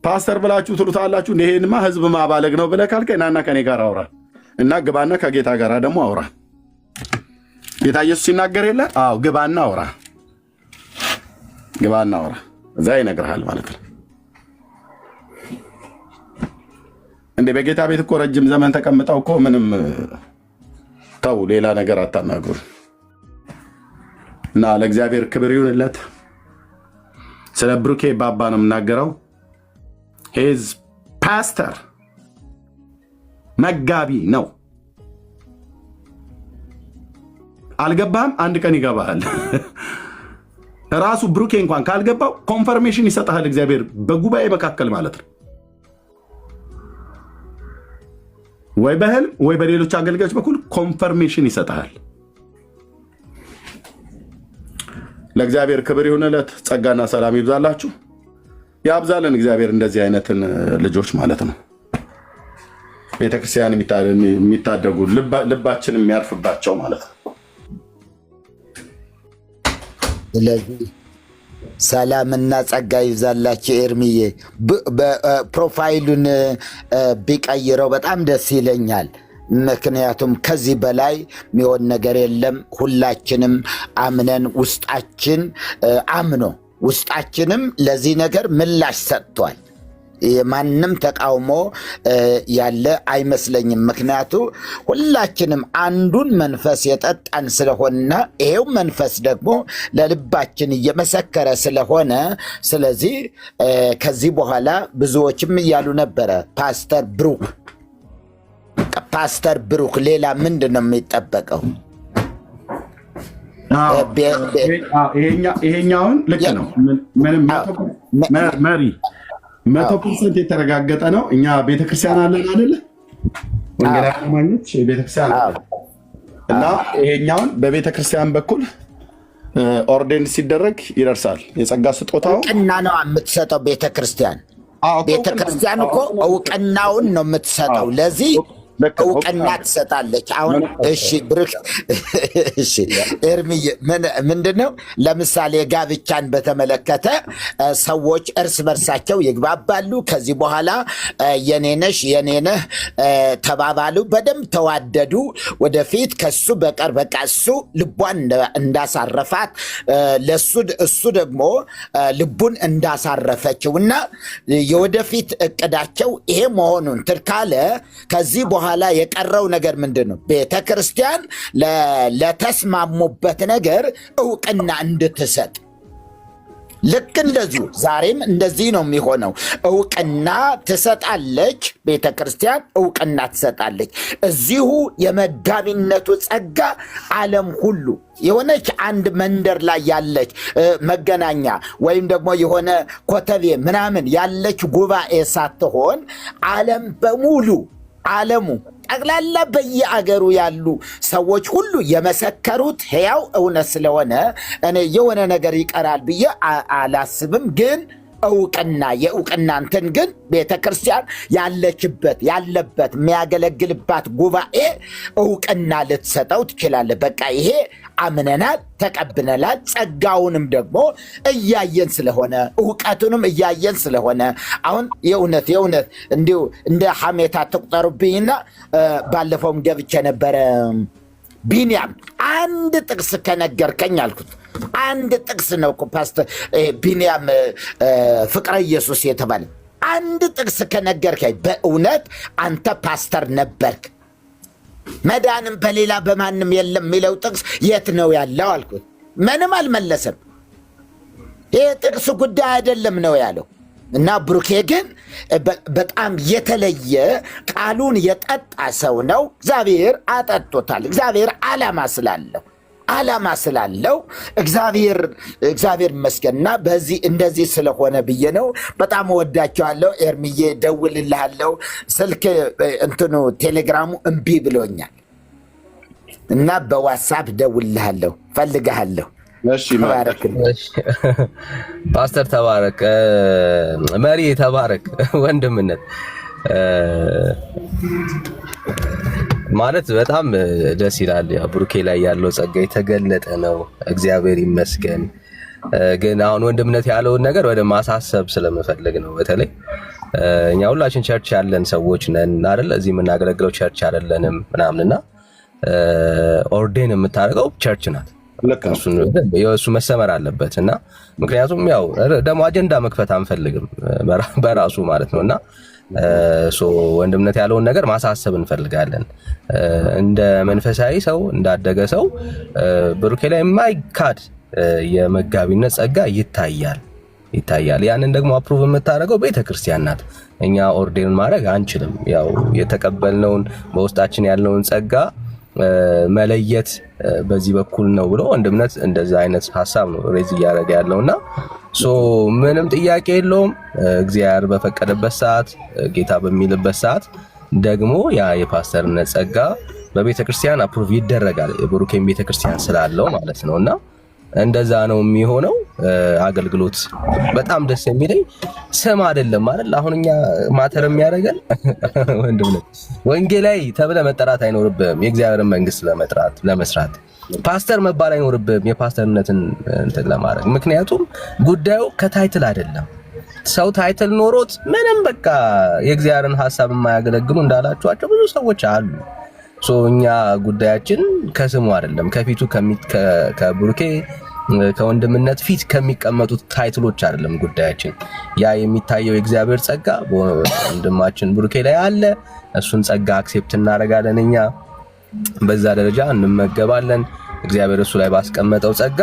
ፓስተር ብላችሁ ትሉታላችሁ። ይሄንማ ህዝብ ማባለግ ነው ብለህ ካልከኝ ናና ከኔ ጋር አውራ እና ግባና ከጌታ ጋር ደግሞ አውራ። ጌታ ኢየሱስ ሲናገር የለ? አዎ ግባና አውራ፣ ግባና አውራ። እዛ ይነግርሃል ማለት ነው። እንዴ በጌታ ቤት እኮ ረጅም ዘመን ተቀምጠው እኮ ምንም ተው፣ ሌላ ነገር አታናግሩ። እና ለእግዚአብሔር ክብር ይሁንለት። ስለ ብሩኬ ባባ ነው የምናገረው። ሂዝ ፓስተር መጋቢ ነው። አልገባህም? አንድ ቀን ይገባሃል። ራሱ ብሩኬ እንኳን ካልገባው ኮንፈርሜሽን ይሰጣል እግዚአብሔር በጉባኤ መካከል ማለት ነው። ወይ በህልም ወይ በሌሎች አገልጋዮች በኩል ኮንፈርሜሽን ይሰጣል። ለእግዚአብሔር ክብር ይሁንለት። ጸጋና ሰላም ይብዛላችሁ፣ ያብዛልን እግዚአብሔር እንደዚህ አይነትን ልጆች ማለት ነው። ቤተክርስቲያን የሚታደጉ ልባችን የሚያርፍባቸው ማለት ነው። ስለዚህ ሰላምና ጸጋ ይብዛላችሁ። ኤርሚዬ ፕሮፋይሉን ቢቀይረው በጣም ደስ ይለኛል። ምክንያቱም ከዚህ በላይ የሚሆን ነገር የለም። ሁላችንም አምነን ውስጣችን አምኖ ውስጣችንም ለዚህ ነገር ምላሽ ሰጥቷል። የማንም ተቃውሞ ያለ አይመስለኝም። ምክንያቱ ሁላችንም አንዱን መንፈስ የጠጣን ስለሆነ ይሄው መንፈስ ደግሞ ለልባችን እየመሰከረ ስለሆነ፣ ስለዚህ ከዚህ በኋላ ብዙዎችም እያሉ ነበረ ፓስተር ብሩክ ሌላ ምንድን ነው የሚጠበቀው? ይሄኛውን ልክ ነው። ምንም መሪ 100% የተረጋገጠ ነው። እኛ ቤተክርስቲያን አለን አይደለ? ወንጌላውያን አማኞች ቤተክርስቲያን አለን እና ይሄኛውን በቤተክርስቲያን በኩል ኦርዴን ሲደረግ ይደርሳል። የጸጋ ስጦታው እውቅና ነው የምትሰጠው ቤተክርስቲያን። ቤተክርስቲያን እኮ እውቅናውን ነው የምትሰጠው። ለዚህ እውቅና ትሰጣለች። አሁን እሺ ብሩክ፣ እሺ ኤርሚዬ ምንድን ነው ለምሳሌ ጋብቻን በተመለከተ ሰዎች እርስ በርሳቸው ይግባባሉ። ከዚህ በኋላ የኔነሽ የኔነህ ተባባሉ፣ በደንብ ተዋደዱ። ወደፊት ከሱ በቀር በቃ እሱ ልቧን እንዳሳረፋት እሱ ደግሞ ልቡን እንዳሳረፈችው እና የወደፊት እቅዳቸው ይሄ መሆኑን ትርካለ ከዚህ በኋላ በኋላ የቀረው ነገር ምንድን ነው? ቤተ ክርስቲያን ለተስማሙበት ነገር እውቅና እንድትሰጥ። ልክ እንደዚሁ ዛሬም እንደዚህ ነው የሚሆነው። እውቅና ትሰጣለች፣ ቤተ ክርስቲያን እውቅና ትሰጣለች። እዚሁ የመጋቢነቱ ጸጋ ዓለም ሁሉ የሆነች አንድ መንደር ላይ ያለች መገናኛ ወይም ደግሞ የሆነ ኮተቤ ምናምን ያለች ጉባኤ ሳትሆን ዓለም በሙሉ ዓለሙ ጠቅላላ በየአገሩ ያሉ ሰዎች ሁሉ የመሰከሩት ሕያው እውነት ስለሆነ እኔ የሆነ ነገር ይቀራል ብዬ አላስብም። ግን እውቅና የእውቅና እንትን ግን ቤተ ክርስቲያን ያለበት የሚያገለግልባት ጉባኤ እውቅና ልትሰጠው ትችላለህ። በቃ ይሄ አምነናል፣ ተቀብነናል። ጸጋውንም ደግሞ እያየን ስለሆነ እውቀቱንም እያየን ስለሆነ አሁን የእውነት እንዲሁ እንደ ሐሜታ ትቁጠሩብኝና ባለፈውም ገብቼ ነበረ። ቢንያም አንድ ጥቅስ ከነገርከኝ አልኩት። አንድ ጥቅስ ነው ፓስተር ቢንያም ፍቅረ ኢየሱስ የተባለ አንድ ጥቅስ ከነገርከኝ በእውነት አንተ ፓስተር ነበርክ። መዳንም በሌላ በማንም የለም የሚለው ጥቅስ የት ነው ያለው አልኩት። ምንም አልመለሰም። ይህ ጥቅስ ጉዳይ አይደለም ነው ያለው። እና ብሩኬ ግን በጣም የተለየ ቃሉን የጠጣ ሰው ነው። እግዚአብሔር አጠጥቶታል። እግዚአብሔር ዓላማ ስላለው እግዚአብሔር ይመስገንና በዚህ እንደዚህ ስለሆነ ብዬ ነው። በጣም እወዳቸዋለሁ። ኤርምዬ ደውልልሃለሁ። ስልክ እንትኑ ቴሌግራሙ እምቢ ብሎኛል እና በዋትሳፕ ደውልልሃለሁ፣ ፈልግሃለሁ። ፓስተር ተባረክ፣ መሪ ተባረክ። ወንድምነት ማለት በጣም ደስ ይላል። ያው ብሩኬ ላይ ያለው ጸጋ የተገለጠ ነው። እግዚአብሔር ይመስገን። ግን አሁን ወንድምነት ያለውን ነገር ወደ ማሳሰብ ስለምፈልግ ነው። በተለይ እኛ ሁላችን ቸርች ያለን ሰዎች ነን አይደል? እዚህ የምናገለግለው ቸርች አይደለንም ምናምንና ኦርዴን የምታደርገው ቸርች ናት። እሱ መሰመር አለበት እና ምክንያቱም ያው ደግሞ አጀንዳ መክፈት አንፈልግም በራሱ ማለት ነው እና ወንድምነት ያለውን ነገር ማሳሰብ እንፈልጋለን። እንደ መንፈሳዊ ሰው እንዳደገ ሰው ብሩኬ ላይ የማይካድ የመጋቢነት ጸጋ ይታያል። ያንን ደግሞ አፕሩቭ የምታደርገው ቤተክርስቲያን ናት። እኛ ኦርዴን ማድረግ አንችልም። ያው የተቀበልነውን በውስጣችን ያለውን ጸጋ መለየት በዚህ በኩል ነው ብሎ ወንድምነት እንደዛ አይነት ሐሳብ ነው ሬዝ እያደረገ ያለውና ምንም ጥያቄ የለውም። እግዚአብሔር በፈቀደበት ሰዓት ጌታ በሚልበት ሰዓት ደግሞ ያ የፓስተርነት ጸጋ በቤተክርስቲያን አፕሩቭ ይደረጋል። የብሩኬን ቤተክርስቲያን ስላለው ማለት ነውና እንደዛ ነው የሚሆነው። አገልግሎት በጣም ደስ የሚለኝ ስም አይደለም ማለት አሁን እኛ ማተር የሚያደርገን ወንድምነት ወንጌላዊ ተብለህ መጠራት አይኖርብህም። የእግዚአብሔርን መንግስት ለመስራት ፓስተር መባል አይኖርብህም የፓስተርነትን እንትን ለማድረግ። ምክንያቱም ጉዳዩ ከታይትል አይደለም። ሰው ታይትል ኖሮት ምንም በቃ የእግዚአብሔርን ሐሳብ የማያገለግሉ እንዳላችኋቸው ብዙ ሰዎች አሉ። እኛ ጉዳያችን ከስሙ አይደለም፣ ከፊቱ ከብሩኬ ከወንድምነት ፊት ከሚቀመጡት ታይትሎች አይደለም ጉዳያችን። ያ የሚታየው የእግዚአብሔር ጸጋ በወንድማችን ብሩኬ ላይ አለ። እሱን ጸጋ አክሴፕት እናደርጋለን። እኛ በዛ ደረጃ እንመገባለን። እግዚአብሔር እሱ ላይ ባስቀመጠው ጸጋ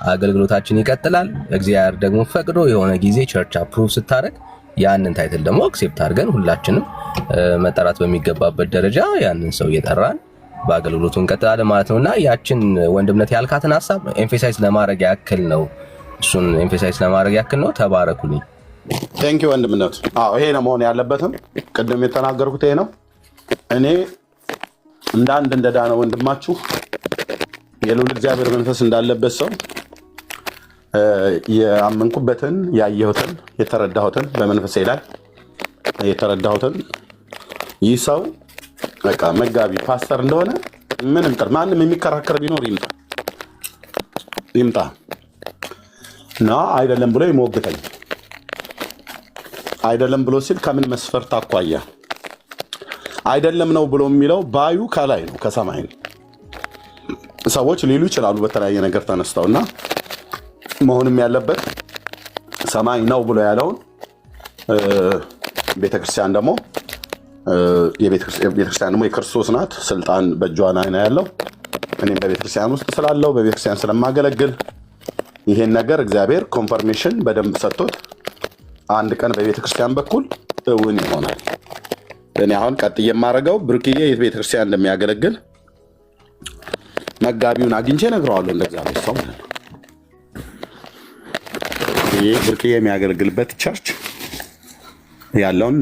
አገልግሎታችን ይቀጥላል። እግዚአብሔር ደግሞ ፈቅዶ የሆነ ጊዜ ቸርች አፕሩቭ ስታደርግ ያንን ታይትል ደግሞ አክሴፕት አድርገን ሁላችንም መጠራት በሚገባበት ደረጃ ያንን ሰው እየጠራን በአገልግሎቱ እንቀጥላለን ማለት ነውና ያችን ወንድምነት ያልካትን ሐሳብ ኤምፋሳይዝ ለማድረግ ያክል ነው። እሱን ኤምፋሳይዝ ለማድረግ ያክል ነው። ተባረኩልኝ። ቴንክ ዩ ወንድምነት። ይሄ ነው መሆን ያለበትም። ቅድም የተናገርኩት ይሄ ነው። እኔ እንደ ዳነ ወንድማችሁ የልዑል እግዚአብሔር መንፈስ እንዳለበት ሰው ያመንኩበትን ያየሁትን የተረዳሁትን በመንፈሴ ላይ የተረዳሁትን ይህ ሰው በቃ መጋቢ ፓስተር እንደሆነ ምንም ማንም የሚከራከር ቢኖር ይምጣ እና አይደለም ብሎ ይሞግተኝ። አይደለም ብሎ ሲል ከምን መስፈርት አኳያ አይደለም ነው ብሎ የሚለው ባዩ ከላይ ነው ከሰማይ ነው። ሰዎች ሊሉ ይችላሉ በተለያየ ነገር ተነስተውና መሆንም ያለበት ሰማይ ነው ብሎ ያለውን ቤተክርስቲያን ደግሞ ቤተክርስቲያን ደግሞ የክርስቶስ ናት። ስልጣን በእጇ ላይ ነው ያለው። እኔም በቤተክርስቲያን ውስጥ ስላለው በቤተክርስቲያን ስለማገለግል ይሄን ነገር እግዚአብሔር ኮንፈርሜሽን በደንብ ሰጥቶት አንድ ቀን በቤተክርስቲያን በኩል እውን ይሆናል። እኔ አሁን ቀጥዬ የማደርገው ብሩክዬ ቤተክርስቲያን እንደሚያገለግል መጋቢውን አግኝቼ እነግረዋለሁ። እንደ እግዚአብሔር ሰው ማለት ነው። ይሄ ብሩክዬ የሚያገለግልበት ቸርች ያለውን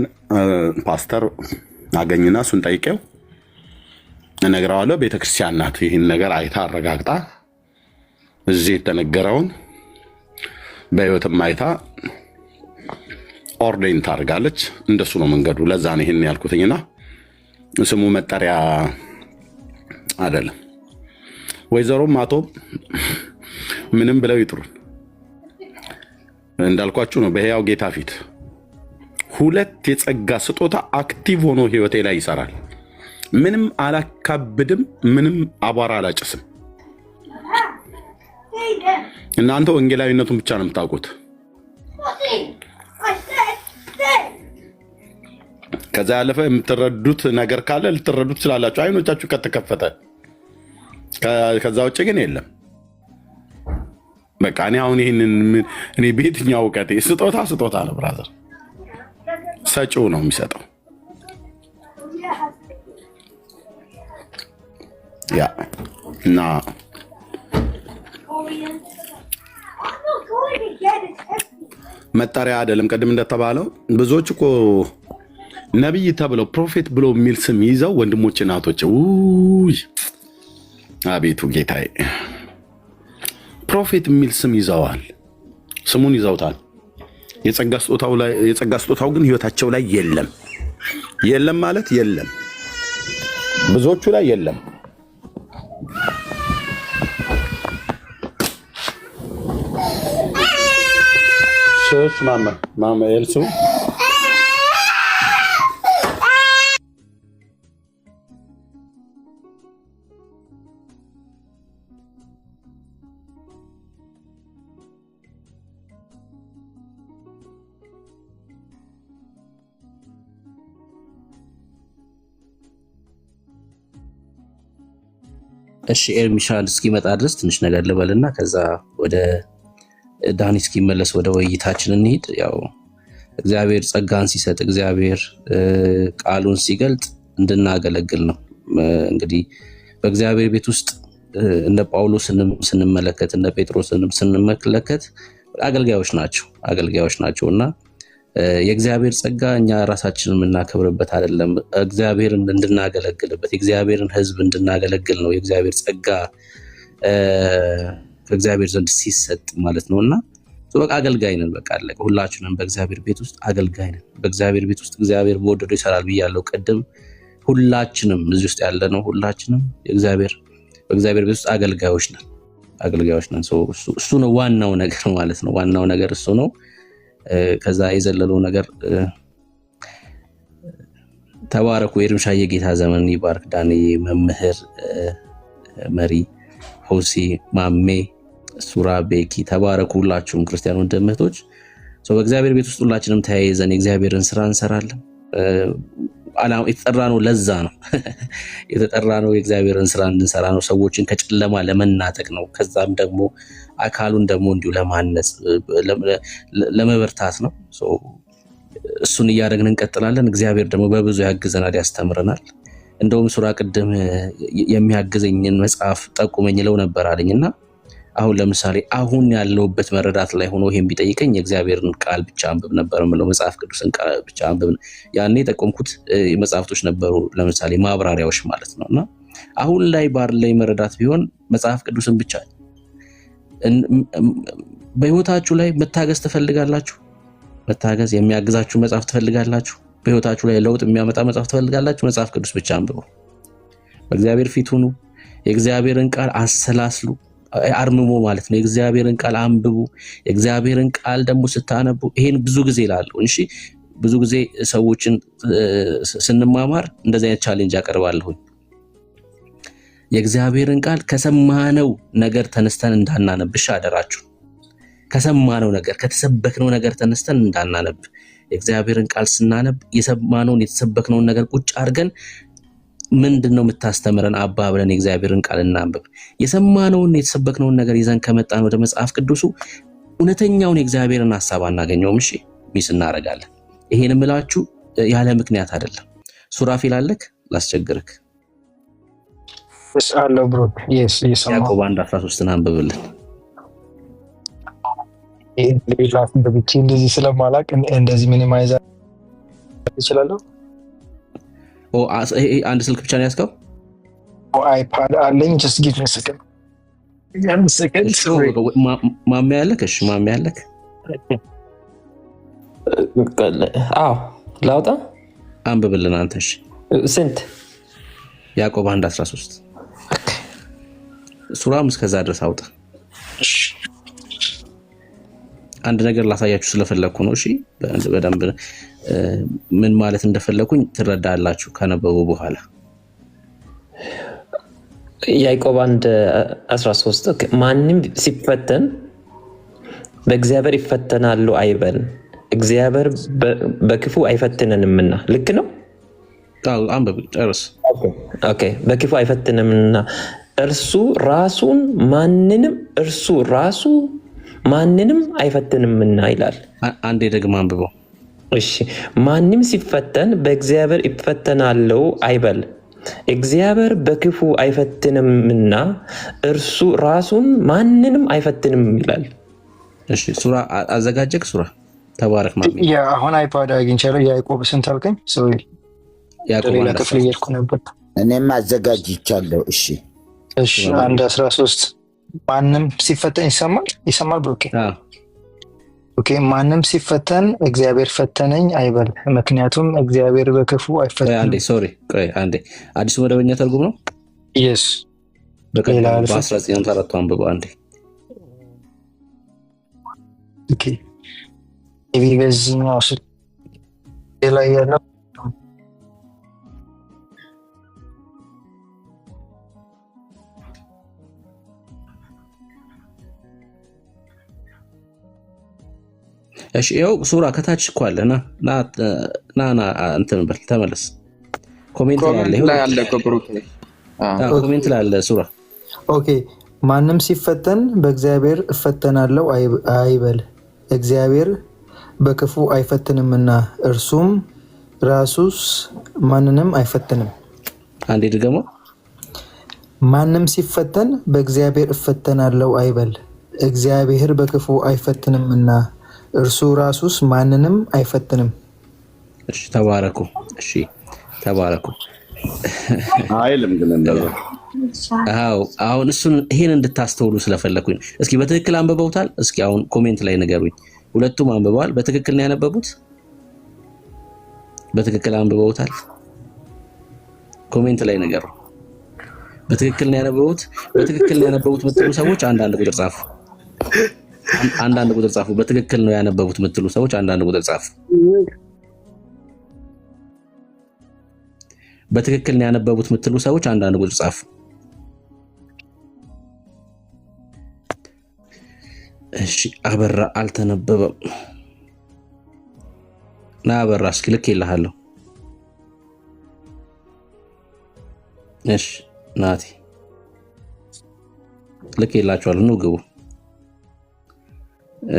ፓስተር አገኝና እሱን ጠይቄው እነግረዋለሁ። ቤተክርስቲያን ናት ይህን ነገር አይታ አረጋግጣ እዚህ የተነገረውን በህይወትም አይታ ኦርዴን ታደርጋለች። እንደሱ ነው መንገዱ። ለዛ ነው ይሄን ያልኩትኝና ስሙ መጠሪያ አይደለም። ወይዘሮም አቶ ምንም ብለው ይጥሩን እንዳልኳችሁ ነው። በሕያው ጌታ ፊት ሁለት የጸጋ ስጦታ አክቲቭ ሆኖ ህይወቴ ላይ ይሰራል። ምንም አላካብድም፣ ምንም አቧራ አላጭስም። እናንተ ወንጌላዊነቱን ብቻ ነው የምታውቁት። ከዛ ያለፈ የምትረዱት ነገር ካለ ልትረዱት ስላላችሁ አይኖቻችሁ ከተከፈተ፣ ከዛ ውጭ ግን የለም። በቃ እኔ አሁን ይህንን እኔ በየትኛው እውቀቴ ስጦታ ነው ብራዘር፣ ሰጪው ነው የሚሰጠው። ያ እና መጠሪያ አይደለም። ቅድም እንደተባለው ብዙዎች እኮ ነቢይ ተብለው ፕሮፌት ብሎ የሚል ስም ይዘው ወንድሞች እናቶች፣ አቤቱ ጌታዬ፣ ፕሮፌት የሚል ስም ይዘዋል፣ ስሙን ይዘውታል። የጸጋ ስጦታው ግን ህይወታቸው ላይ የለም። የለም ማለት የለም፣ ብዙዎቹ ላይ የለም። ሶስ ማማ ኤልሱ እሺ ኤርሚሻል እስኪመጣ ድረስ ትንሽ ነገር ልበልና ከዛ ወደ ዳኒ እስኪመለስ ወደ ውይይታችን እንሂድ። ያው እግዚአብሔር ጸጋን ሲሰጥ፣ እግዚአብሔር ቃሉን ሲገልጥ እንድናገለግል ነው። እንግዲህ በእግዚአብሔር ቤት ውስጥ እነ ጳውሎስንም ስንመለከት እነ ጴጥሮስንም ስንመለከት አገልጋዮች ናቸው እና የእግዚአብሔር ጸጋ እኛ ራሳችንን የምናከብርበት አይደለም። እግዚአብሔርን እንድናገለግልበት፣ የእግዚአብሔርን ሕዝብ እንድናገለግል ነው የእግዚአብሔር ጸጋ ከእግዚአብሔር ዘንድ ሲሰጥ ማለት ነውና በቃ አገልጋይ ነን። በቃ አለቀ። ሁላችንም በእግዚአብሔር ቤት ውስጥ አገልጋይ ነን። በእግዚአብሔር ቤት ውስጥ እግዚአብሔር በወደደው ይሰራል ብያለሁ ቅድም። ሁላችንም እዚህ ውስጥ ያለ ነው ሁላችንም በእግዚአብሔር ቤት ውስጥ አገልጋዮች ነን። እሱ ነው ዋናው ነገር ማለት ነው። ዋናው ነገር እሱ ነው። ከዛ የዘለለው ነገር ተባረኩ። የኤርምሻዬ ጌታ ዘመን ይባርክ። ዳኒ መምህር፣ መሪ፣ ሆሲ፣ ማሜ፣ ሱራ፣ ቤኪ ተባረኩ። ሁላችሁም ክርስቲያን ወንድም እህቶች በእግዚአብሔር ቤት ውስጥ ሁላችንም ተያይዘን የእግዚአብሔርን ስራ እንሰራለን። የተጠራ ነው። ለዛ ነው የተጠራ ነው። የእግዚአብሔርን ስራ እንድንሰራ ነው። ሰዎችን ከጨለማ ለመናጠቅ ነው። ከዛም ደግሞ አካሉን ደግሞ እንዲሁ ለማነጽ ለመበርታት ነው። እሱን እያደረግን እንቀጥላለን። እግዚአብሔር ደግሞ በብዙ ያግዘናል፣ ያስተምረናል። እንደውም ሱራ ቅድም የሚያግዘኝን መጽሐፍ ጠቁመኝ ለው ነበር አለኝና አሁን ለምሳሌ አሁን ያለውበት መረዳት ላይ ሆኖ ይሄን ቢጠይቀኝ የእግዚአብሔርን ቃል ብቻ አንብብ ነበር የምለው። መጽሐፍ ቅዱስን ቃል ብቻ አንብብ። ያኔ የጠቆምኩት መጽሐፍቶች ነበሩ፣ ለምሳሌ ማብራሪያዎች ማለት ነውና አሁን ላይ ባለኝ መረዳት ቢሆን መጽሐፍ ቅዱስን ብቻ። በህይወታችሁ ላይ መታገዝ ትፈልጋላችሁ? መታገዝ የሚያግዛችሁ መጽሐፍ ትፈልጋላችሁ? በህይወታችሁ ላይ ለውጥ የሚያመጣ መጽሐፍ ትፈልጋላችሁ? መጽሐፍ ቅዱስ ብቻ አንብቡ። በእግዚአብሔር ፊት ሁኑ። የእግዚአብሔርን ቃል አሰላስሉ። አርምሞ ማለት ነው። የእግዚአብሔርን ቃል አንብቡ። የእግዚአብሔርን ቃል ደግሞ ስታነቡ ይሄን ብዙ ጊዜ እላለሁ። እሺ ብዙ ጊዜ ሰዎችን ስንማማር እንደዚህ አይነት ቻሌንጅ አቀርባለሁ። የእግዚአብሔርን ቃል ከሰማነው ነገር ተነስተን እንዳናነብሽ አደራችሁ። ከሰማነው ነገር ከተሰበክነው ነገር ተነስተን እንዳናነብ የእግዚአብሔርን ቃል ስናነብ የሰማነውን የተሰበክነውን ነገር ቁጭ አድርገን ምንድነው የምታስተምረን አባ ብለን የእግዚአብሔርን ቃል እናንብብ። የሰማነውን የተሰበክነውን ነገር ይዘን ከመጣን ወደ መጽሐፍ ቅዱሱ እውነተኛውን የእግዚአብሔርን ሐሳብ አናገኘውም። እሺ ሚስ እናደርጋለን። ይሄን እምላችሁ ያለ ምክንያት አይደለም። ሱራፊል አለክ ላስቸግርክ አለው ብሮ ያዕቆብ 1:13 አንብብልን። ሌላፍ በብቻ እንደዚህ ስለማላቅ እንደዚህ ሚኒማይዝ ይችላልው። አንድ ስልክ ብቻ ነው ያስከው? አይፓድ አለኝ። just give me a second. ማሜ ያለክ? እሺ ማሜ ያለክ? አዎ ላውጣ? አንብብልን አንተ። እሺ ስንት? ያዕቆብ 1:13 ሱራም እስከዛ ድረስ አውጣ። እሺ አንድ ነገር ላሳያችሁ ስለፈለኩ ነው። እሺ በደንብ ምን ማለት እንደፈለኩኝ ትረዳላችሁ ከነበቡ በኋላ። ያዕቆብ 1:13 ማንም ሲፈተን በእግዚአብሔር ይፈተናሉ አይበል፣ እግዚአብሔር በክፉ አይፈትነንምና። ልክ ነው? አዎ አንብብ ጨርስ። ኦኬ በክፉ አይፈትነንምና እርሱ ራሱ ማንንም አይፈትንምና ይላል። አንዴ ደግሞ አንብበው። እሺ ማንም ሲፈተን በእግዚአብሔር ይፈተናለው አይበል፣ እግዚአብሔር በክፉ አይፈትንምና እርሱ ራሱን ማንንም አይፈትንም ይላል። እሺ ሱራ አዘጋጀክ? ሱራ ተባረክ ማሚ። ያ አሁን አይፓድ አግኝቻለሁ። ያዕቆብ ስንት አልከኝ? ሶሪ ያዕቆብ 1:13 እኔም አዘጋጅቻለሁ። እሺ 1:13 ማንም ሲፈተን ይሰማል ብሩኬ? ኦኬ ማንም ሲፈተን እግዚአብሔር ፈተነኝ አይበል፣ ምክንያቱም እግዚአብሔር በክፉ አይፈተንም። አንዴ ሶሪ ቆይ አንዴ አዲሱ መደበኛ ትርጉም ነው። yes በ1904 አንብበው አንዴ። ኦኬ በዚህኛው ላይ ያለው እሺ ያው ሱራ ከታች እኮ አለ። ና እንትን በል ተመለስ። ኮሜንት ላይ አለ ብሩክ። ኮሜንት ላይ አለ ሱራ። ኦኬ ማንም ሲፈተን በእግዚአብሔር እፈተናለሁ አይበል፣ እግዚአብሔር በክፉ አይፈትንምና እርሱም ራሱስ ማንንም አይፈትንም። አንዴ ደግሞ ማንም ሲፈተን በእግዚአብሔር እፈተናለሁ አይበል፣ እግዚአብሔር በክፉ አይፈትንምና እርሱ ራሱስ ማንንም አይፈትንም። እሺ ተባረኩ። እሺ ተባረኩ። አይልም ግን እንደዛ። አዎ አሁን እሱን ይሄን እንድታስተውሉ ስለፈለኩኝ እስኪ በትክክል አንብበውታል? እስኪ አሁን ኮሜንት ላይ ንገሩኝ። ሁለቱም አንብበዋል? በትክክል ነው ያነበቡት? በትክክል አንብበውታል? ኮሜንት ላይ ንገሩ። በትክክል ነው ያነበቡት? በትክክል ነው ያነበቡት የምትሉ ሰዎች አንዳንድ ቁጥር ጻፉ። አንዳንድ ቁጥር ጻፉ። በትክክል ነው ያነበቡት የምትሉ ሰዎች አንዳንድ ቁጥር ጻፉ። በትክክል ነው ያነበቡት የምትሉ ሰዎች አንዳንድ ቁጥር ጻፉ። እሺ አበራ አልተነበበም። ና አበራ እስኪ ልክ ይልሃለሁ። እሺ ናቲ ልክ ይላችኋል። ኑ ግቡ።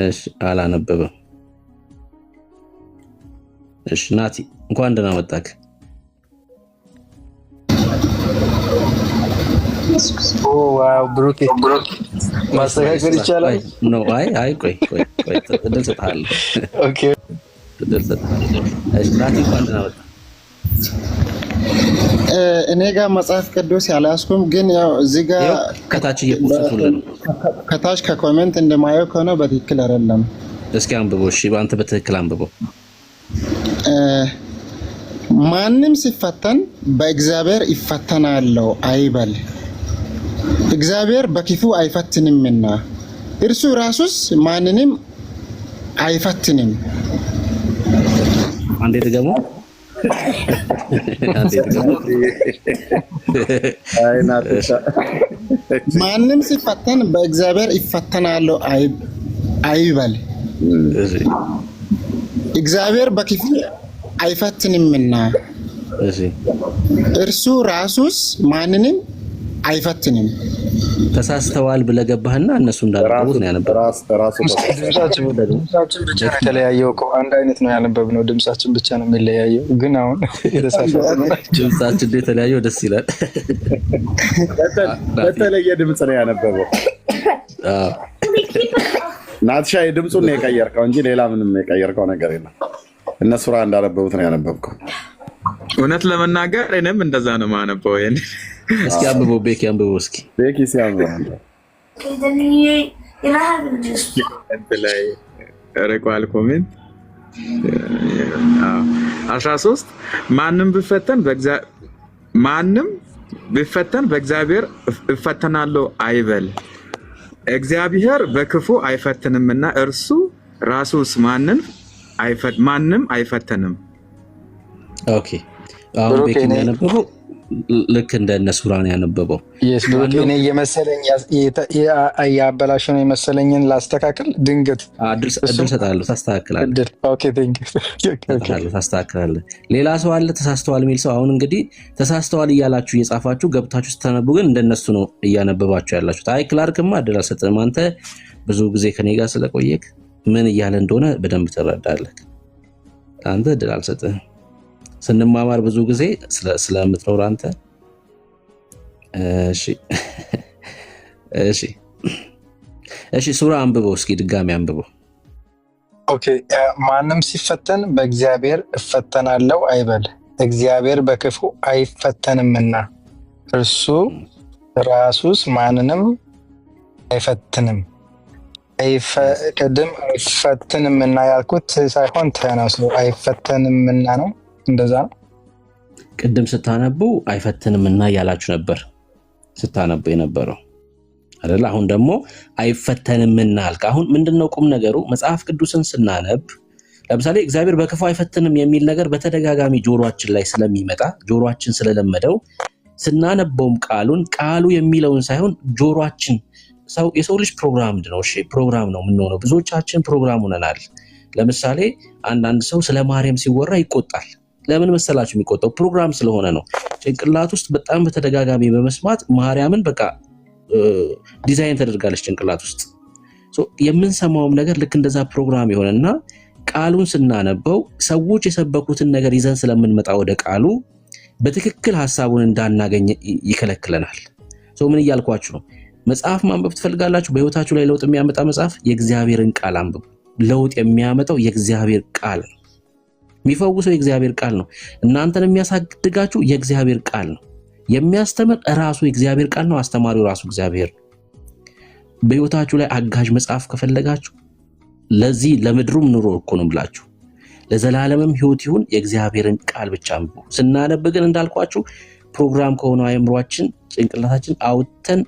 እሺ አላነበበም። እሺ ናቲ እንኳን ደህና መጣክ። ዋው ብሩክ ማስተካከል ይቻላል? ኖ አይ ቆይ እድል ሰጥሃለሁ። ኦኬ እድል ሰጥሃለሁ። እሺ ናቲ እንኳን ደህና መጣ። እኔ ጋር መጽሐፍ ቅዱስ ያላስኩም፣ ግን ያው እዚህ ጋር ከታች እየፖስቱልን ከታች ከኮሜንት እንደማየው ከሆነ በትክክል አይደለም። እስኪ አንብበው። እሺ በአንተ በትክክል አንብበው። ማንም ሲፈተን በእግዚአብሔር ይፈተናለው አይበል፣ እግዚአብሔር በክፉ አይፈትንምና እርሱ ራሱስ ማንንም አይፈትንም። አንዴ ደግሞ ማንም ሲፈተን በእግዚአብሔር ይፈተናለው አይበል፣ እግዚአብሔር በክፉ አይፈትንምና እሺ እርሱ ራሱስ ማንንም አይፈትንም። ተሳስተዋል ብለህ ገባህና እነሱ እንዳነበቡት ነው ያነበበው። ራሱ ድምጻችን ብቻ ነው የተለያየው እኮ አንድ አይነት ነው ያነበብነው። ድምጻችን ብቻ ነው የሚለያየው። ግን አሁን ድምጻችን የተለያየው ደስ ይላል። በተለየ ድምጽ ነው ያነበበው። ናትሻ ድምጹን ነው የቀየርከው እንጂ ሌላ ምንም የቀየርከው ነገር የለም። እነሱ ራ እንዳነበቡት ነው ያነበብከው። እውነት ለመናገር እኔም እንደዛ ነው ማነበው። ይሄን እስኪ አንብበው ቤኪ፣ አንብበው እስኪ ቤኪ ሲያምር ላይ ረቋል ኮሜንት 13 ማንም ቢፈተን በእግዚአብሔር እፈተናለሁ አይበል። እግዚአብሔር በክፉ አይፈትንምና እርሱ ራሱስ ማንም አይፈተንም። ኦኬ አሁን ቤኪ ያነበበው ልክ እንደ እነሱ ራን ያነበበው ብሩክ እኔ እየመሰለኝ ያበላሸው ነው የመሰለኝን ላስተካክል። ድንገት እድል ሰጣለሁ፣ ታስተካክላለህ። ኦኬ ቴንክ ዩ ታስተካክላለህ። ሌላ ሰው አለ ተሳስተዋል የሚል ሰው? አሁን እንግዲህ ተሳስተዋል እያላችሁ እየጻፋችሁ ገብታችሁ ስተነቡ ግን እንደነሱ ነው እያነበባችሁ ያላችሁት። አይ ክላርክማ እድል አልሰጥህም። አንተ ብዙ ጊዜ ከኔ ጋር ስለቆየክ ምን እያለ እንደሆነ በደንብ ትረዳለህ። አንተ እድል አልሰጥህም። ስንማማር ብዙ ጊዜ ስለምትኖር አንተ። እሺ ሱራ አንብበው እስኪ ድጋሚ አንብበው። ኦኬ ማንም ሲፈተን በእግዚአብሔር እፈተናለሁ አይበል። እግዚአብሔር በክፉ አይፈተንምና እርሱ ራሱስ ማንንም አይፈትንም። ቅድም አይፈትንምና ያልኩት ሳይሆን ተነሱ አይፈተንምና ነው። እንደዛ ነው። ቅድም ስታነቡ አይፈትንምና ያላችሁ ነበር ስታነቡ የነበረው አይደል? አሁን ደግሞ አይፈተንምና አልክ። አሁን ምንድነው ቁም ነገሩ? መጽሐፍ ቅዱስን ስናነብ ለምሳሌ እግዚአብሔር በክፉ አይፈትንም የሚል ነገር በተደጋጋሚ ጆሮአችን ላይ ስለሚመጣ ጆሮአችን ስለለመደው ስናነበውም ቃሉ የሚለውን ሳይሆን ጆሮአችን የሰው ልጅ ፕሮግራም ነው። እሺ ፕሮግራም ነው የምንሆነው። ብዙዎቻችን ፕሮግራም ሆነናል። ለምሳሌ አንዳንድ ሰው ስለ ማርያም ሲወራ ይቆጣል። ለምን መሰላችሁ የሚቆጣው? ፕሮግራም ስለሆነ ነው። ጭንቅላት ውስጥ በጣም በተደጋጋሚ በመስማት ማርያምን በቃ ዲዛይን ተደርጋለች ጭንቅላት ውስጥ። የምንሰማውም ነገር ልክ እንደዛ ፕሮግራም የሆነና ቃሉን ስናነበው ሰዎች የሰበኩትን ነገር ይዘን ስለምንመጣ ወደ ቃሉ በትክክል ሐሳቡን እንዳናገኝ ይከለክለናል። ምን እያልኳችሁ ነው? መጽሐፍ ማንበብ ትፈልጋላችሁ? በህይወታችሁ ላይ ለውጥ የሚያመጣ መጽሐፍ የእግዚአብሔርን ቃል አንብቡ። ለውጥ የሚያመጣው የእግዚአብሔር ቃል ነው። የሚፈውሰው የእግዚአብሔር ቃል ነው። እናንተን የሚያሳድጋችሁ የእግዚአብሔር ቃል ነው። የሚያስተምር ራሱ የእግዚአብሔር ቃል ነው። አስተማሪው ራሱ እግዚአብሔር ነው። በህይወታችሁ ላይ አጋዥ መጽሐፍ ከፈለጋችሁ ለዚህ ለምድሩም ኑሮ እኮ ነው ብላችሁ ለዘላለምም ህይወት ይሁን የእግዚአብሔርን ቃል ብቻ አንብቡ። ስናነብ ግን እንዳልኳችሁ ፕሮግራም ከሆነ አእምሯችን ጭንቅላታችን አውጥተን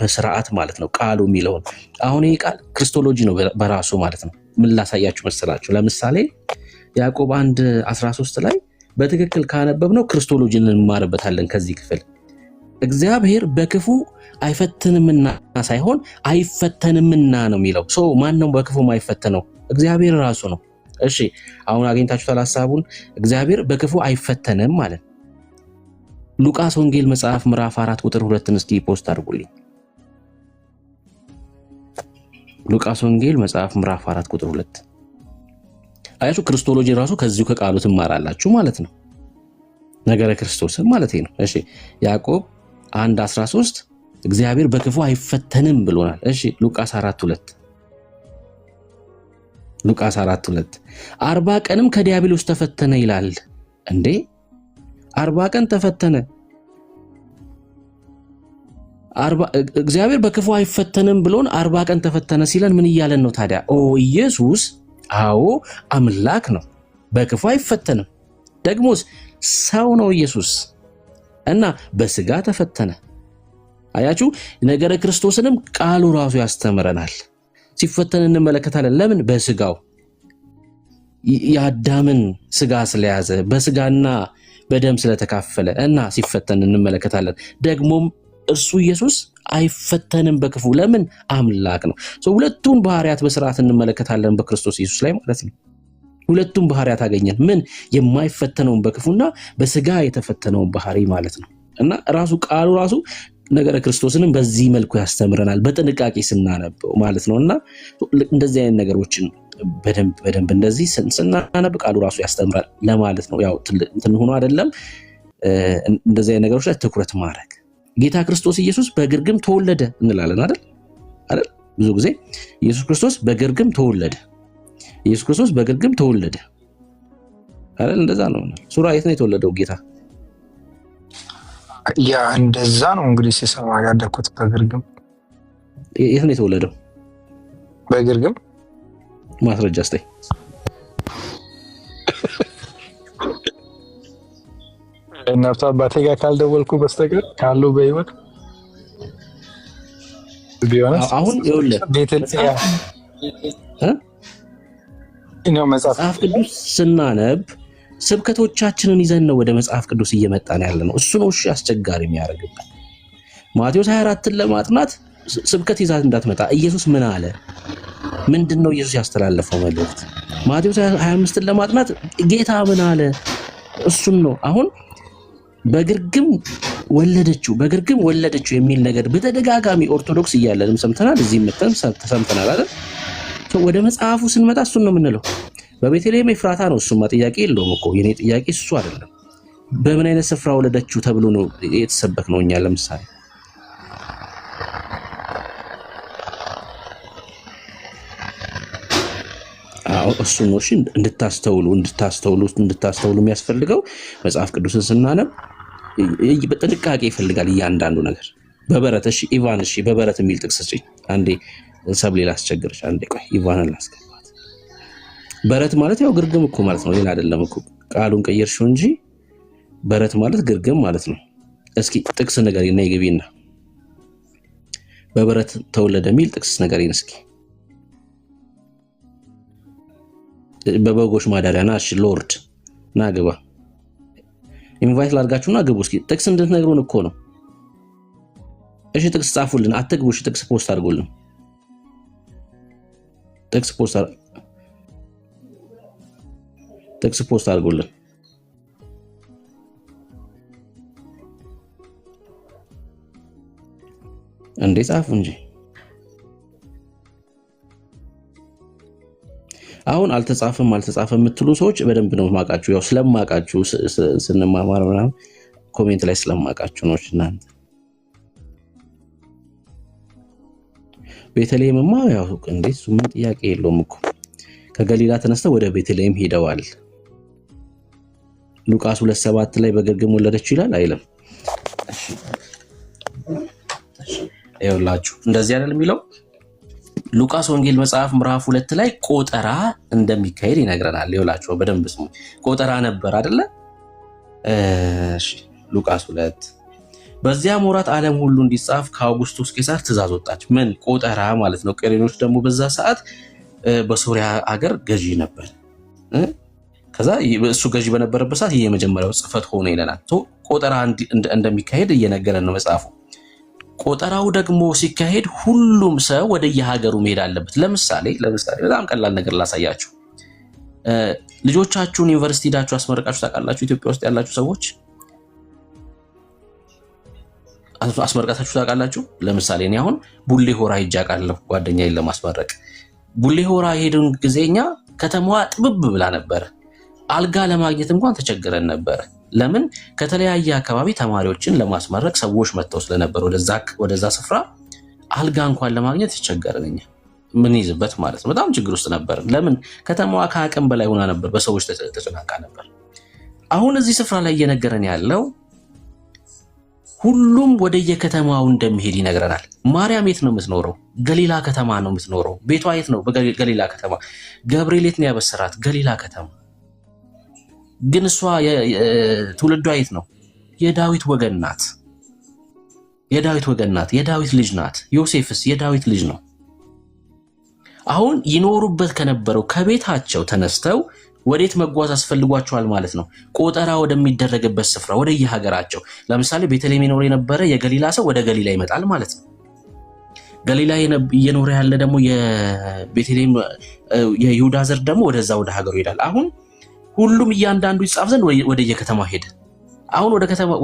በስርዓት ማለት ነው ቃሉ የሚለውን። አሁን ይሄ ቃል ክርስቶሎጂ ነው በራሱ ማለት ነው። ምን ላሳያችሁ መሰላችሁ? ለምሳሌ ያዕቆብ 1:13 ላይ በትክክል ካነበብነው ክርስቶሎጂን እንማርበታለን። ከዚህ ክፍል እግዚአብሔር በክፉ አይፈትንምና ሳይሆን አይፈተንምና ነው የሚለው። ማን ነው በክፉ ማይፈተነው? እግዚአብሔር ራሱ ነው። እሺ አሁን አግኝታችሁታል ሐሳቡን። እግዚአብሔር በክፉ አይፈተንም ማለት ሉቃስ ወንጌል መጽሐፍ ምዕራፍ 4 ቁጥር 2 እስኪ ፖስት አድርጉልኝ። ሉቃስ ወንጌል መጽሐፍ ምዕራፍ 4 ቁጥር 2 አያችሁ፣ ክርስቶሎጂ ራሱ ከዚሁ ከቃሉ ትማራላችሁ ማለት ነው። ነገረ ክርስቶስን ማለት ነው። እሺ ያዕቆብ 1:13 እግዚአብሔር በክፉ አይፈተንም ብሎናል። እሺ ሉቃስ 4:2 40 ቀንም ከዲያብሎስ ተፈተነ ይላል። እንዴ 40 ቀን ተፈተነ። እግዚአብሔር በክፉ አይፈተንም ብሎን 40 ቀን ተፈተነ ሲለን ምን እያለን ነው ታዲያ? ኢየሱስ አዎ አምላክ ነው፣ በክፉ አይፈተንም። ደግሞስ ሰው ነው ኢየሱስ እና በስጋ ተፈተነ። አያችሁ፣ ነገረ ክርስቶስንም ቃሉ ራሱ ያስተምረናል። ሲፈተን እንመለከታለን። ለምን? በስጋው የአዳምን ስጋ ስለያዘ በስጋና በደም ስለተካፈለ እና ሲፈተን እንመለከታለን። ደግሞም እርሱ ኢየሱስ አይፈተንም በክፉ። ለምን? አምላክ ነው። ሁለቱን ባህሪያት በስርዓት እንመለከታለን በክርስቶስ ኢየሱስ ላይ ማለት ነው። ሁለቱም ባህሪያት አገኘን። ምን የማይፈተነውን በክፉና በስጋ የተፈተነውን ባህሪ ማለት ነው። እና ራሱ ቃሉ ራሱ ነገረ ክርስቶስንም በዚህ መልኩ ያስተምረናል በጥንቃቄ ስናነበው ማለት ነው። እና እንደዚህ አይነት ነገሮችን በደንብ እንደዚህ ስናነብ ቃሉ ራሱ ያስተምራል ለማለት ነው። ያው እንትን ሆኖ አይደለም እንደዚህ አይነት ነገሮች ላይ ትኩረት ማድረግ። ጌታ ክርስቶስ ኢየሱስ በግርግም ተወለደ እንላለን አይደል? ብዙ ጊዜ ኢየሱስ ክርስቶስ በግርግም ተወለደ፣ ኢየሱስ ክርስቶስ በግርግም ተወለደ አይደል? እንደዛ ነው። ሱራ የት ነው የተወለደው ጌታ? ያ እንደዛ ነው እንግዲህ ሲሰማ ያደኩት። በግርግም የት ነው የተወለደው? በግርግም ማስረጃ እስቲ። እናት አባቴ ጋር ካልደወልኩ በስተቀር ካሉ በህይወት ቢሆንስ አሁን ይኸውልህ መጽሐፍ ቅዱስ ስናነብ ስብከቶቻችንን ይዘን ነው ወደ መጽሐፍ ቅዱስ እየመጣን ያለ ነው። እሱ ነው አስቸጋሪ የሚያደርግብን። ማቴዎስ 24ን ለማጥናት ስብከት ይዛት እንዳትመጣ። ኢየሱስ ምን አለ? ምንድነው ኢየሱስ ያስተላለፈው መልእክት? ማቴዎስ 25ን ለማጥናት ጌታ ምን አለ? እሱን ነው። አሁን በግርግም ወለደችው የሚል ነገር በተደጋጋሚ ኦርቶዶክስ እያለንም ሰምተናል፣ እዚህ መተን ሰምተናል አይደል? ወደ መጽሐፉ ስንመጣ እሱን ነው የምንለው። በቤተልሔም ኤፍራታ ነው። እሱማ ጥያቄ የለውም እኮ። የኔ ጥያቄ እሱ አይደለም። በምን አይነት ስፍራ ወለደችው ተብሎ ነው የተሰበክ ነው። እኛ ለምሳሌ እሱ ነው እንድታስተውሉ የሚያስፈልገው። መጽሐፍ ቅዱስን ስናነብ በጥንቃቄ ይፈልጋል እያንዳንዱ ነገር። በበረት እሺ፣ ኢቫን እሺ፣ በበረት የሚል ጥቅስ ስጪኝ አንዴ። ሰብሌ ላስቸግርሽ አንዴ፣ ቆይ ኢቫንን ላስገባት። በረት ማለት ያው ግርግም እኮ ማለት ነው፣ ሌላ አይደለም እኮ። ቃሉን ቀየርሽው እንጂ በረት ማለት ግርግም ማለት ነው። እስኪ ጥቅስ ንገሪኝ፣ ነይ ግቢና በበረት ተወለደ የሚል ጥቅስ ንገሪኝ እስኪ። በበጎች ማደሪያ ና፣ እሺ ሎርድ ና ግባ። ኢንቫይት ላድርጋችሁና ግቡ እስኪ። ጥቅስ እንድትነግሩን እኮ ነው። እሺ ጥቅስ ጻፉልን፣ አትግቡ። እሺ ጥቅስ ፖስት አድርጉልን። ጥቅስ ፖስት አድርጉልን። እንዴ ጻፉ እንጂ። አሁን አልተጻፈም የምትሉ ሰዎች በደንብ ነው ማቃችሁ። ያው ስለማቃችሁ ስንማማር ምናምን ኮሜንት ላይ ስለማቃችሁ ነው። እናንተ ቤተልሔምማ ያው እንዴ ምን ጥያቄ የለውም እኮ። ከገሊላ ተነስተው ወደ ቤተልሔም ሄደዋል። ሉቃስ 2:7 ላይ በግርግም ወለደችው ይላል አይልም? እሺ ይኸውላችሁ እንደዚህ አይደል የሚለው። ሉቃስ ወንጌል መጽሐፍ ምዕራፍ 2 ላይ ቆጠራ እንደሚካሄድ ይነግረናል። ይኸውላችሁ በደንብ ስሙ። ቆጠራ ነበር አይደለ? እሺ ሉቃስ 2 በዚያም ወራት ዓለም ሁሉ እንዲጻፍ ከአውጉስቶስ ቄሳር ትእዛዝ ወጣች። ምን ቆጠራ ማለት ነው። ቄሬኖስ ደግሞ በዛ ሰዓት በሶሪያ ሀገር ገዢ ነበር። ከዛ እሱ ገዢ በነበረበት ሰዓት የመጀመሪያው ጽፈት ሆነ ይለናል። ቆጠራ እንደሚካሄድ እየነገረን ነው መጽሐፉ። ቆጠራው ደግሞ ሲካሄድ ሁሉም ሰው ወደ የሀገሩ መሄድ አለበት። ለምሳሌ በጣም ቀላል ነገር ላሳያችሁ። ልጆቻችሁን ዩኒቨርሲቲ ሄዳችሁ አስመርቃችሁ ታውቃላችሁ? ኢትዮጵያ ውስጥ ያላችሁ ሰዎች አስመርቃችሁ ታውቃላችሁ? ለምሳሌ እኔ አሁን ቡሌ ሆራ ሄጄ አውቃለሁ ጓደኛዬን ለማስመረቅ። ቡሌ ሆራ ሄድን ጊዜኛ ከተማዋ ጥብብ ብላ ነበር። አልጋ ለማግኘት እንኳን ተቸግረን ነበር። ለምን? ከተለያየ አካባቢ ተማሪዎችን ለማስመረቅ ሰዎች መጥተው ስለነበር ወደዛ ስፍራ አልጋ እንኳን ለማግኘት ተቸገረን። ምን ይዝበት ማለት ነው። በጣም ችግር ውስጥ ነበር። ለምን? ከተማዋ ከአቅም በላይ ሆና ነበር፣ በሰዎች ተጨናንቃ ነበር። አሁን እዚህ ስፍራ ላይ እየነገረን ያለው ሁሉም ወደየከተማው እንደሚሄድ ይነግረናል። ማርያም የት ነው የምትኖረው? ገሊላ ከተማ ነው የምትኖረው። ቤቷ የት ነው? ገሊላ ከተማ። ገብርኤል የት ነው ያበሰራት? ገሊላ ከተማ። ግን እሷ ትውልዷ የት ነው? የዳዊት ወገን ናት። የዳዊት ልጅ ናት። ዮሴፍስ የዳዊት ልጅ ነው። አሁን ይኖሩበት ከነበረው ከቤታቸው ተነስተው ወዴት መጓዝ አስፈልጓቸዋል ማለት ነው? ቆጠራ ወደሚደረግበት ስፍራ ወደ የሀገራቸው። ለምሳሌ ቤተልሔም ይኖር የነበረ የገሊላ ሰው ወደ ገሊላ ይመጣል ማለት ነው። ገሊላ እየኖረ ያለ ደግሞ የቤተልሔም የይሁዳ ዘር ደግሞ ወደዛ ወደ ሀገሩ ይሄዳል። አሁን ሁሉም እያንዳንዱ ይጻፍ ዘንድ ወደ የከተማው ሄደ። አሁን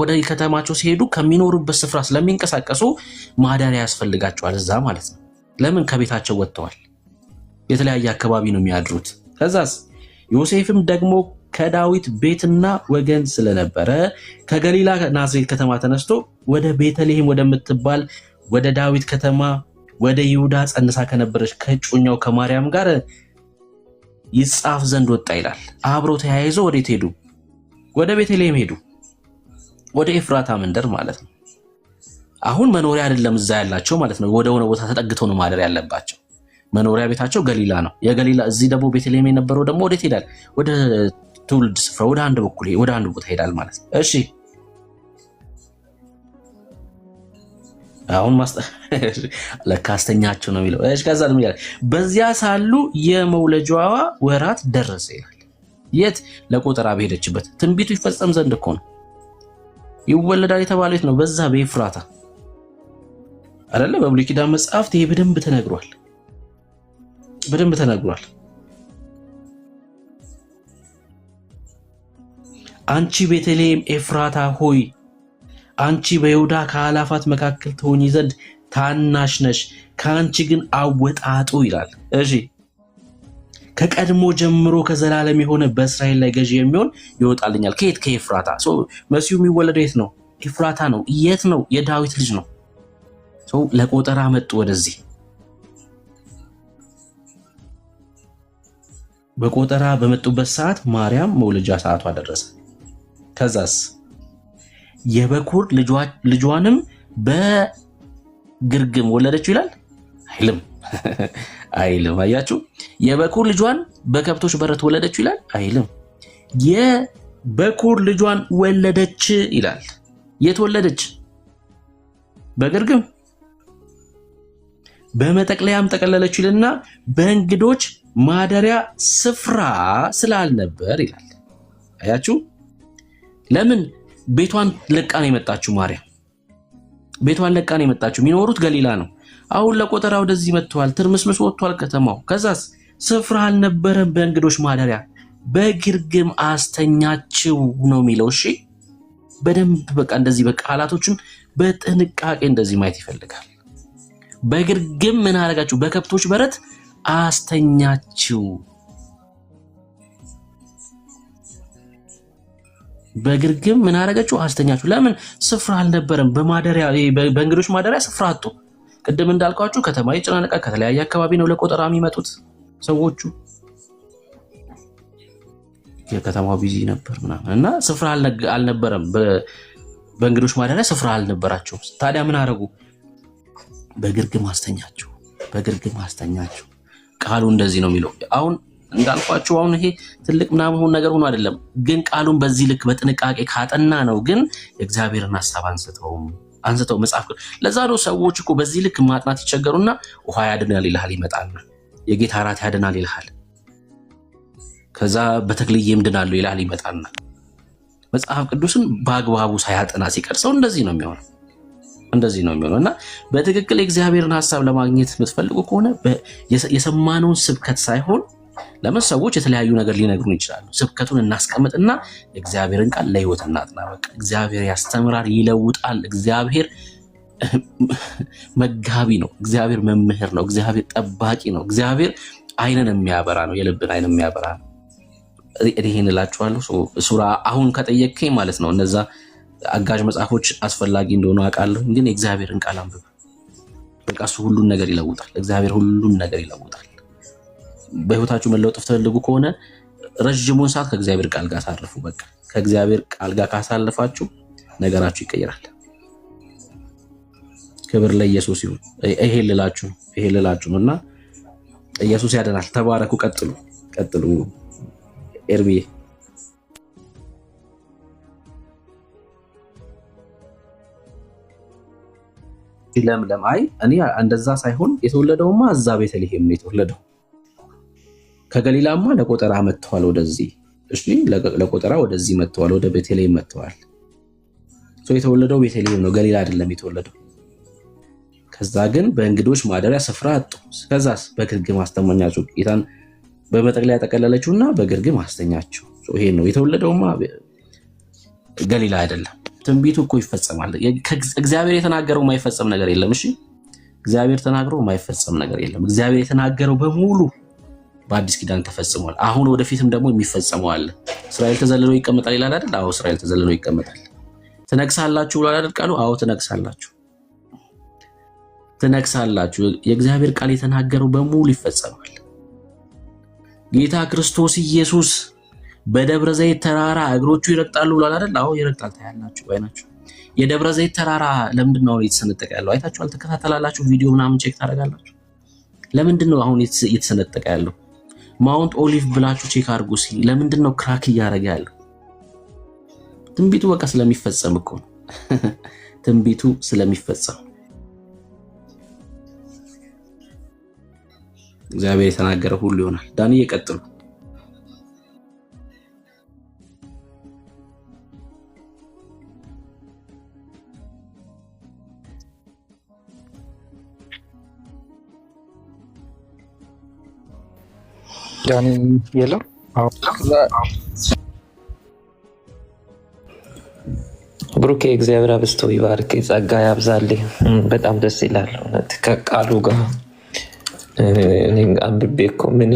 ወደ ከተማቸው ሲሄዱ ከሚኖሩበት ስፍራ ስለሚንቀሳቀሱ ማደሪያ ያስፈልጋቸዋል እዛ ማለት ነው። ለምን? ከቤታቸው ወጥተዋል። የተለያየ አካባቢ ነው የሚያድሩት። ከዛስ ዮሴፍም ደግሞ ከዳዊት ቤትና ወገን ስለነበረ ከገሊላ ናዝሬት ከተማ ተነስቶ ወደ ቤተልሔም ወደምትባል ወደ ዳዊት ከተማ ወደ ይሁዳ ጸንሳ ከነበረች ከእጮኛው ከማርያም ጋር ይጻፍ ዘንድ ወጣ ይላል። አብረው ተያይዘው ወዴት ሄዱ? ወደ ቤተልሔም ሄዱ። ወደ ኤፍራታ መንደር ማለት ነው። አሁን መኖሪያ አይደለም እዛ ያላቸው ማለት ነው። ወደ ሆነ ቦታ ተጠግተው ነው ማደር ያለባቸው። መኖሪያ ቤታቸው ገሊላ ነው። የገሊላ እዚህ ደግሞ ቤተልሔም የነበረው ደግሞ ወዴት ይሄዳል? ወደ ትውልድ ስፍራ ወደ አንድ በኩል ወደ አንድ ቦታ ይሄዳል ማለት ነው። እሺ አሁን ለካስተኛቸው ነው የሚለው። እሺ ከዛ ደግሞ ይላል በዚያ ሳሉ የመውለጃዋ ወራት ደረሰ ይላል። የት? ለቆጠራ በሄደችበት። ትንቢቱ ይፈጸም ዘንድ እኮ ነው። ይወለዳል የተባለው የት ነው? በዛ በኤፍራታ አይደለ? በብሉይ ኪዳን መጽሐፍት ይሄ በደንብ ተነግሯል። በደንብ ተነግሯል። አንቺ ቤተልሔም ኤፍራታ ሆይ አንቺ በይሁዳ ከአላፋት መካከል ትሆኚ ዘንድ ታናሽ ነሽ፣ ከአንቺ ግን አወጣጡ ይላል። እሺ ከቀድሞ ጀምሮ ከዘላለም የሆነ በእስራኤል ላይ ገዢ የሚሆን ይወጣልኛል። ከየት? ከኤፍራታ። መሲሁ የሚወለደው የት ነው? ኤፍራታ ነው። የት ነው? የዳዊት ልጅ ነው። ለቆጠራ መጡ ወደዚህ። በቆጠራ በመጡበት ሰዓት ማርያም መውለጃ ሰዓቷ ደረሰ። ከዛስ የበኩር ልጇንም በግርግም ወለደችው ይላል አይልም? አይልም። አያችሁ? የበኩር ልጇን በከብቶች በረት ወለደችው ይላል አይልም? የበኩር ልጇን ወለደች ይላል። የት ወለደች? በግርግም በመጠቅለያም ጠቀለለች ይልና በእንግዶች ማደሪያ ስፍራ ስላልነበር ይላል። አያችሁ? ለምን? ቤቷን ለቃ ነው የመጣችው ማርያም። ቤቷን ለቃ ነው የመጣችው። የሚኖሩት ገሊላ ነው። አሁን ለቆጠራ ወደዚህ መጥተዋል። ትርምስምስ ወጥቷል ከተማው። ከዛስ ስፍራ አልነበረም በእንግዶች ማደሪያ፣ በግርግም አስተኛችው ነው የሚለው። እሺ በደንብ በቃ እንደዚህ በቃላቶችን በጥንቃቄ እንደዚህ ማየት ይፈልጋል። በግርግም ምን አደረጋችሁ? በከብቶች በረት አስተኛችው። በግርግም ምን አደረጋችሁ? አስተኛችሁ። ለምን? ስፍራ አልነበረም። በማደሪያ በእንግዶች ማደሪያ ስፍራ አጡ። ቅድም እንዳልኳችሁ ከተማ ይጨናነቃል። ከተለያየ አካባቢ ነው ለቆጠራ የሚመጡት ሰዎቹ። የከተማው ቢዚ ነበር ምናምን እና ስፍራ አልነበረም። በእንግዶች ማደሪያ ስፍራ አልነበራቸውም። ታዲያ ምን አደረጉ? በግርግም አስተኛችሁ። በግርግም አስተኛችሁ። ቃሉ እንደዚህ ነው የሚለው። አሁን እንዳልኳችሁ አሁን ይሄ ትልቅ ምናምን ነገር ሆኖ አይደለም፣ ግን ቃሉን በዚህ ልክ በጥንቃቄ ካጠና ነው ግን የእግዚአብሔርን ሐሳብ አንስተው መጽሐፍ። ለዛ ነው ሰዎች እኮ በዚህ ልክ ማጥናት ይቸገሩና ውሃ ያድናል ይልሃል፣ ይመጣልና የጌታ እራት ያድናል ይልሃል፣ ከዛ በተክልዬም ድናሉ ይልሃል፣ ይመጣልና መጽሐፍ ቅዱስን በአግባቡ ሳያጠና ሲቀር ሰው እንደዚህ ነው የሚሆነው። እና በትክክል የእግዚአብሔርን ሐሳብ ለማግኘት የምትፈልጉ ከሆነ የሰማነውን ስብከት ሳይሆን፣ ለምን ሰዎች የተለያዩ ነገር ሊነግሩን ይችላሉ። ስብከቱን እናስቀምጥና የእግዚአብሔርን ቃል ለህይወት እናጥና። በቃ እግዚአብሔር ያስተምራል፣ ይለውጣል። እግዚአብሔር መጋቢ ነው። እግዚአብሔር መምህር ነው። እግዚአብሔር ጠባቂ ነው። እግዚአብሔር አይንን የሚያበራ ነው። የልብን አይን የሚያበራ ነው። ይሄን እላችኋለሁ። ሱራ አሁን ከጠየቅከኝ ማለት ነው እነዛ አጋዥ መጽሐፎች አስፈላጊ እንደሆኑ አውቃለሁ፣ ግን የእግዚአብሔርን ቃል አንብብ። በቃ እሱ ሁሉን ነገር ይለውጣል። እግዚአብሔር ሁሉን ነገር ይለውጣል። በህይወታችሁ መለወጥ ትፈልጉ ከሆነ ረጅሙን ሰዓት ከእግዚአብሔር ቃል ጋር አሳልፉ። በቃ ከእግዚአብሔር ቃል ጋር ካሳለፋችሁ ነገራችሁ ይቀየራል። ክብር ለኢየሱስ ይሁን። ይሄ ልላችሁ ነውና ኢየሱስ ያድናል። ተባረኩ። ቀጥሉ ኤርሚዬ። ለምለም አይ እኔ እንደዛ ሳይሆን የተወለደውማ እዛ ቤተልሔም ነው የተወለደው። ከገሊላማ ለቆጠራ መጥተዋል ወደዚህ። እሺ ለቆጠራ ወደዚህ መጥተዋል፣ ወደ ቤተልሔም መጥተዋል። የተወለደው ቤተልሔም ነው፣ ገሊላ አይደለም የተወለደው። ከዛ ግን በእንግዶች ማደሪያ ስፍራ አጡ። ከዛስ በግርግም አስተኛችው። ጌታን በመጠቅለያ ያጠቀለለችውና በግርግም አስተኛችው። ይሄ ነው የተወለደውማ ገሊላ አይደለም። ትንቢቱ እኮ ይፈጸማል። እግዚአብሔር የተናገረው የማይፈጸም ነገር የለም። እሺ እግዚአብሔር ተናግሮ የማይፈጸም ነገር የለም። እግዚአብሔር የተናገረው በሙሉ በአዲስ ኪዳን ተፈጽሟል። አሁን ወደፊትም ደግሞ የሚፈጸመው አለ። እስራኤል ተዘልሎ ይቀመጣል ይላል አይደል? አዎ እስራኤል ተዘልሎ ይቀመጣል። ትነግሳላችሁ ብሏል አይደል ቃሉ? አዎ ትነግሳላችሁ፣ ትነግሳላችሁ። የእግዚአብሔር ቃል የተናገረው በሙሉ ይፈጸማል። ጌታ ክርስቶስ ኢየሱስ በደብረ ዘይት ተራራ እግሮቹ ይረግጣሉ ብሏል አይደል? አዎ ይረግጣል። ታያላችሁ ባይናችሁ። የደብረ ዘይት ተራራ ለምንድን ነው እየተሰነጠቀ ያለው? አይታችኋል? ተከታተላላችሁ? ቪዲዮ ምናምን ቼክ ታደርጋላችሁ? ለምንድን ነው አሁን እየተሰነጠቀ ያለው? ማውንት ኦሊቭ ብላችሁ ቼክ አድርጉ እስኪ። ለምንድን ነው ክራክ እያደረገ ያለው? ትንቢቱ በቃ ስለሚፈጸም እኮ ነው። ትንቢቱ ስለሚፈጸም እግዚአብሔር የተናገረ ሁሉ ይሆናል። ዳንኤል ይቀጥሉ። ዳኒ የለም። ብሩኬ እግዚአብሔር አብስቶ ይባርክ፣ ጸጋ ያብዛልህ። በጣም ደስ ይላል እውነት ከቃሉ ጋር እኔ አንብቤ እኮ ምን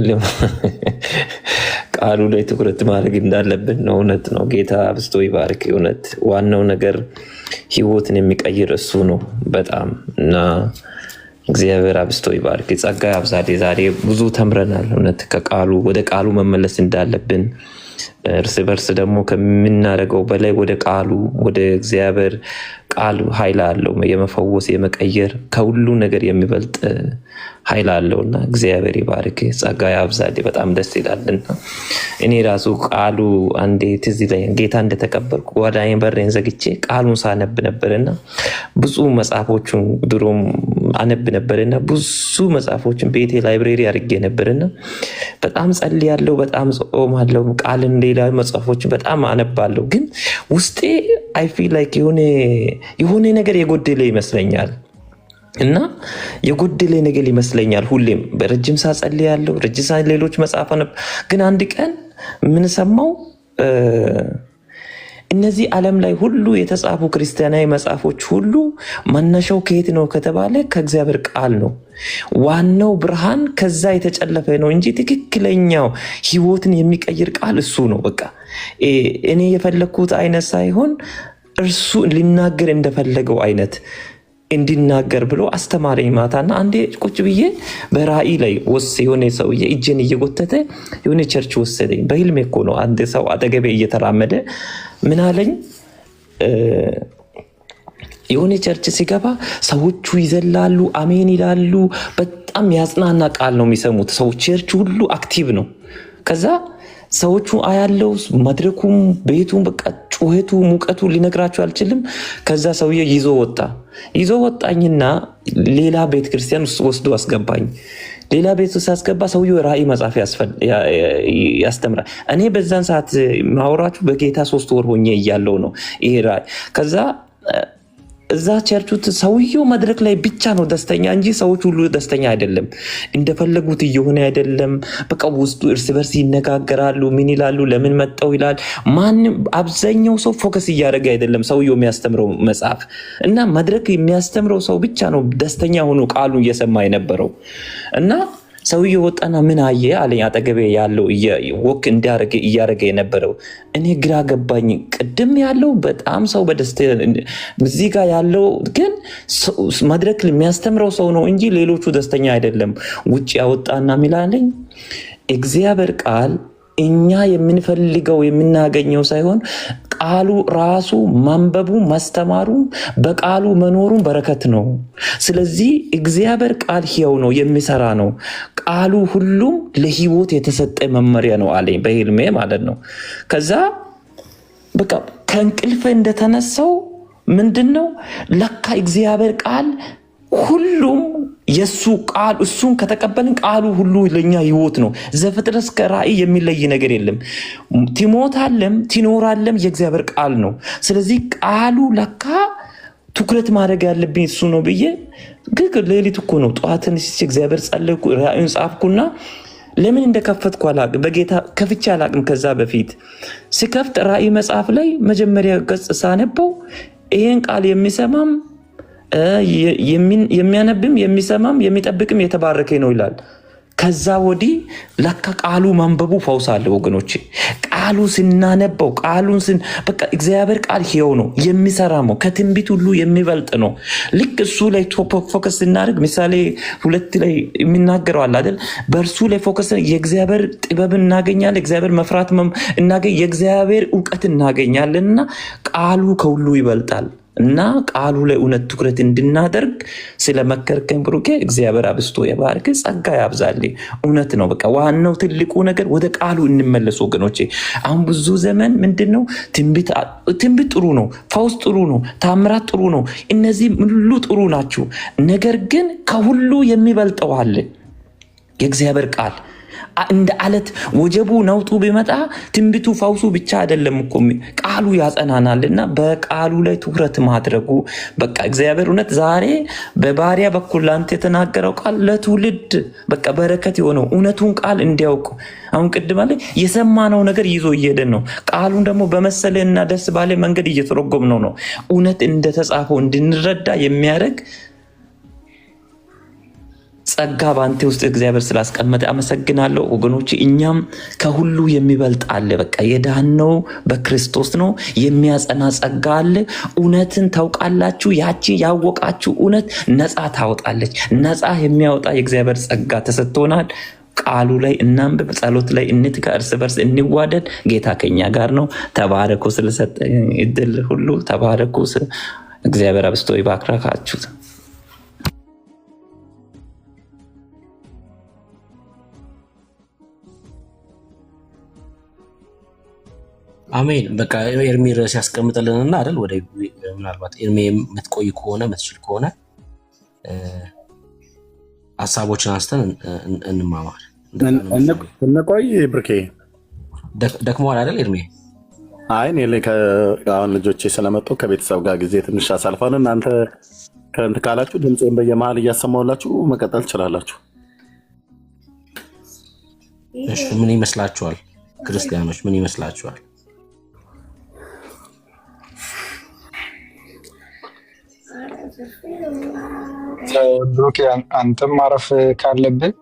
ቃሉ ላይ ትኩረት ማድረግ እንዳለብን ነው። እውነት ነው። ጌታ አብስቶ ይባርክ። እውነት ዋናው ነገር ህይወትን የሚቀይር እሱ ነው በጣም እና እግዚአብሔር አብስቶ ይባርክ፣ ጸጋ ያብዛልህ። ዛሬ ብዙ ተምረናል። እውነት ከቃሉ ወደ ቃሉ መመለስ እንዳለብን እርስ በርስ ደግሞ ከምናደርገው በላይ ወደ ቃሉ ወደ እግዚአብሔር ቃሉ ኃይል አለው የመፈወስ የመቀየር ከሁሉ ነገር የሚበልጥ ኃይል አለውና እግዚአብሔር ይባርክ፣ ጸጋ ያብዛልህ። በጣም ደስ ይላልና እኔ ራሱ ቃሉ አንዴ ትዝ ይለኛል። ጌታ እንደተቀበልኩ ጓዳዬን በሬን ዘግቼ ቃሉን ሳነብ ነበርና ብዙ መጽሐፎችን ድሮም አነብ ነበርና ብዙ መጽሐፎችን ቤቴ ላይብረሪ አድርጌ ነበርና በጣም ጸልያለሁ፣ በጣም ጾማለሁ፣ ቃልን ሌላ መጽሐፎችን በጣም አነባለሁ። ግን ውስጤ አይ ፊል ላይክ የሆነ ነገር የጎደለ ይመስለኛል እና የጎደለ ነገር ይመስለኛል። ሁሌም በረጅም ሰዓት ጸልያለሁ፣ ረጅም ሰዓት ሌሎች መጽሐፍ አነብ። ግን አንድ ቀን ምን ሰማው? እነዚህ ዓለም ላይ ሁሉ የተጻፉ ክርስቲያናዊ መጽሐፎች ሁሉ መነሻው ከየት ነው ከተባለ ከእግዚአብሔር ቃል ነው። ዋናው ብርሃን ከዛ የተጨለፈ ነው እንጂ ትክክለኛው ህይወትን የሚቀይር ቃል እሱ ነው። በቃ እኔ የፈለኩት አይነት ሳይሆን እርሱ ሊናገር እንደፈለገው አይነት እንዲናገር ብሎ አስተማረኝ። ማታና አንዴ ቁጭ ብዬ በራእይ ላይ የሆነ ሰውዬ እጄን እየጎተተ የሆነ ቸርች ወሰደኝ። በህልሜ እኮ ነው። አንድ ሰው አጠገቤ እየተራመደ ምን አለኝ? የሆነ ቸርች ሲገባ ሰዎቹ ይዘላሉ፣ አሜን ይላሉ። በጣም ያጽናና ቃል ነው የሚሰሙት። ሰው ቸርች ሁሉ አክቲቭ ነው። ከዛ ሰዎቹ አያለው፣ መድረኩም ቤቱም በቃ ጩኸቱ ሙቀቱ ሊነግራቸው አልችልም። ከዛ ሰውዬ ይዞ ወጣኝና ሌላ ቤተ ክርስቲያን ውስጥ ወስዶ አስገባኝ። ሌላ ቤት ውስጥ አስገባ። ሰውዬው ራእይ መጽሐፍ ያስተምራል። እኔ በዛን ሰዓት ማውራችሁ በጌታ 3 ወር ሆኜ እያለው ነው ይሄ ራእይ። ከዛ እዛ ቸርቹት ሰውየው መድረክ ላይ ብቻ ነው ደስተኛ እንጂ ሰዎች ሁሉ ደስተኛ አይደለም። እንደፈለጉት እየሆነ አይደለም። በቃ ውስጡ እርስ በርስ ይነጋገራሉ። ምን ይላሉ? ለምን መጣው ይላል። ማንም አብዛኛው ሰው ፎከስ እያደረገ አይደለም ሰውየው የሚያስተምረው መጽሐፍ እና መድረክ የሚያስተምረው ሰው ብቻ ነው ደስተኛ ሆኖ ቃሉን እየሰማ የነበረው እና ሰውየው ወጣና ምን አየ አለኝ። አጠገቤ ያለው ወክ እያደረገ የነበረው እኔ ግራ ገባኝ። ቅድም ያለው በጣም ሰው በደስታ እዚህ ጋር ያለው ግን መድረክ የሚያስተምረው ሰው ነው እንጂ ሌሎቹ ደስተኛ አይደለም። ውጭ ያወጣና ሚላለኝ እግዚአብሔር ቃል እኛ የምንፈልገው የምናገኘው ሳይሆን ቃሉ ራሱ ማንበቡ ማስተማሩ በቃሉ መኖሩን በረከት ነው። ስለዚህ እግዚአብሔር ቃል ሕያው ነው፣ የሚሰራ ነው። ቃሉ ሁሉም ለህይወት የተሰጠ መመሪያ ነው አለኝ በህልሜ ማለት ነው። ከዛ በቃ ከእንቅልፍ እንደተነሳው ምንድነው ለካ እግዚአብሔር ቃል ሁሉም የሱ ቃል እሱን ከተቀበልን ቃሉ ሁሉ ለኛ ህይወት ነው። ዘፍጥረት እስከ ራእይ የሚለይ ነገር የለም። ትሞታለም ትኖራለም የእግዚአብሔር ቃል ነው። ስለዚህ ቃሉ ለካ ትኩረት ማድረግ ያለብኝ እሱ ነው ብዬ ግን ሌሊት እኮ ነው ጠዋትን እግዚአብሔር ጸለይኩ ራእዩን ጻፍኩና ለምን እንደከፈትኩ አላቅም በጌታ ከፍቼ አላቅም። ከዛ በፊት ስከፍት ራእይ መጽሐፍ ላይ መጀመሪያ ገጽ ሳነበው ይሄን ቃል የሚሰማም የሚያነብም የሚሰማም የሚጠብቅም የተባረከ ነው ይላል። ከዛ ወዲህ ለካ ቃሉ ማንበቡ ፈውስ አለ ወገኖቼ። ቃሉ ስናነበው ቃሉን በቃ እግዚአብሔር ቃል ሕያው ነው የሚሰራው ከትንቢት ሁሉ የሚበልጥ ነው። ልክ እሱ ላይ ፎከስ ስናደርግ ምሳሌ 2 ላይ የሚናገረው አለ አይደል? በእርሱ ላይ ፎከስ የእግዚአብሔር ጥበብ እናገኛለን፣ እግዚአብሔር መፍራት የእግዚአብሔር እውቀት እናገኛለንና ቃሉ ከሁሉ ይበልጣል። እና ቃሉ ላይ እውነት ትኩረት እንድናደርግ ስለመከርከኝ ብሩኬ እግዚአብሔር አብስቶ የባርክ ጸጋ ያብዛልኝ። እውነት ነው። በቃ ዋናው ትልቁ ነገር ወደ ቃሉ እንመለስ ወገኖቼ። አሁን ብዙ ዘመን ምንድነው ትንቢት ጥሩ ነው፣ ፈውስ ጥሩ ነው፣ ታምራት ጥሩ ነው፣ እነዚህ ሁሉ ጥሩ ናቸው። ነገር ግን ከሁሉ የሚበልጠው አለ የእግዚአብሔር ቃል። እንደ አለት ወጀቡ ነውጡ ቢመጣ ትንቢቱ ፈውሱ ብቻ አይደለም እኮ ቃሉ ያጸናናልና በቃሉ ላይ ትኩረት ማድረጉ በቃ እግዚአብሔር እውነት ዛሬ በባሪያ በኩል ላንተ የተናገረው ቃል ለትውልድ በቃ በረከት የሆነው እውነቱን ቃል እንዲያውቁ አሁን ቅድም አለ የሰማነው ነገር ይዞ እየሄደን ነው። ቃሉን ደግሞ በመሰለና ደስ ባለ መንገድ እየተረጎምነው ነው። እውነት እንደተጻፈው እንድንረዳ የሚያደርግ ጸጋ ባንተ ውስጥ እግዚአብሔር ስላስቀመጠ አመሰግናለሁ ወገኖች። እኛም ከሁሉ የሚበልጥ አለ። በቃ የዳነው በክርስቶስ ነው። የሚያጸና ጸጋ አለ። እውነትን ታውቃላችሁ። ያቺ ያወቃችሁ እውነት ነፃ ታወጣለች። ነፃ የሚያወጣ የእግዚአብሔር ጸጋ ተሰጥቶናል። ቃሉ ላይ እናንብብ፣ ጸሎት ላይ እንትጋ፣ እርስ በርስ እንዋደድ። ጌታ ከኛ ጋር ነው። ተባረኩ። ስለሰጠ እድል ሁሉ ተባረኩ። እግዚአብሔር አብስቶ ይባርካችሁ። አሜን። በቃ ኤርሚ ርዕስ ያስቀምጥልንና አይደል ወደ ምናልባት ኤርሚ የምትቆይ ከሆነ የምትችል ከሆነ ሀሳቦችን አንስተን እንማማር። እንቆይ ብርኬ ደክመዋል አይደል ኤርሚ? አይ እኔ አሁን ልጆቼ ስለመጡ ከቤተሰብ ጋር ጊዜ ትንሽ አሳልፋን እናንተ ከእንትን ካላችሁ ድምፄን በየመሀል እያሰማሁላችሁ መቀጠል ትችላላችሁ። እሺ ምን ይመስላችኋል ክርስቲያኖች? ምን ይመስላችኋል? ብሩኬ አንተም ማረፍ ካለብህ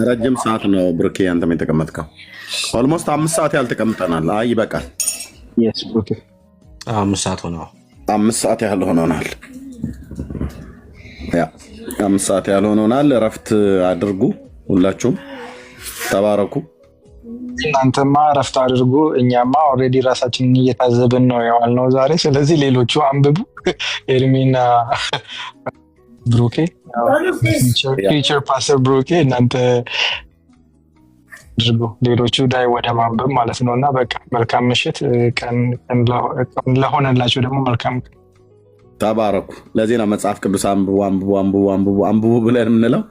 ረጅም ሰዓት ነው ብሩኬ አንተም የተቀመጥከው። ኦልሞስት 5 ሰዓት ያልተቀምጠናል። አይ ይበቃል። 5 ሰዓት ሆነዋል። 5 ሰዓት ያህል ሆኖናል። 5 ሰዓት ያህል ሆኖናል። እረፍት አድርጉ። ሁላችሁም ተባረኩ። እናንተማ እረፍት አድርጉ። እኛማ ኦልሬዲ ራሳችንን እየታዘብን ነው የዋልነው ዛሬ። ስለዚህ ሌሎቹ አንብቡ። ኤርሚና ብሩኬ ፊቸር ፓስተር ብሩኬ እናንተ አድርጉ፣ ሌሎቹ ዳይ ወደ ማንበብ ማለት ነው። እና በቃ መልካም ምሽት ቀን ለሆነላችሁ ደግሞ መልካም ተባረኩ። ለዚህ ነው መጽሐፍ ቅዱስ አንብቡ አንብቡ አንብቡ አንብቡ አንብቡ ብለን የምንለው።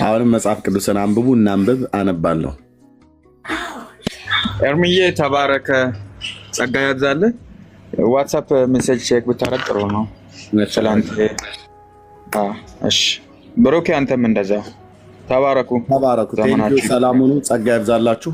አሁንም መጽሐፍ ቅዱስን አንብቡ፣ እናንብብ፣ አነባለሁ። ኤርሚዬ ተባረከ፣ ጸጋ ያብዛልህ። ዋትሳፕ ሜሴጅ ቼክ ብታረግ ጥሩ ነው። እሺ ብሩኬ አንተም እንደዛ ተባረኩ። ሰላም ሁኑ። ጸጋ ያብዛላችሁ።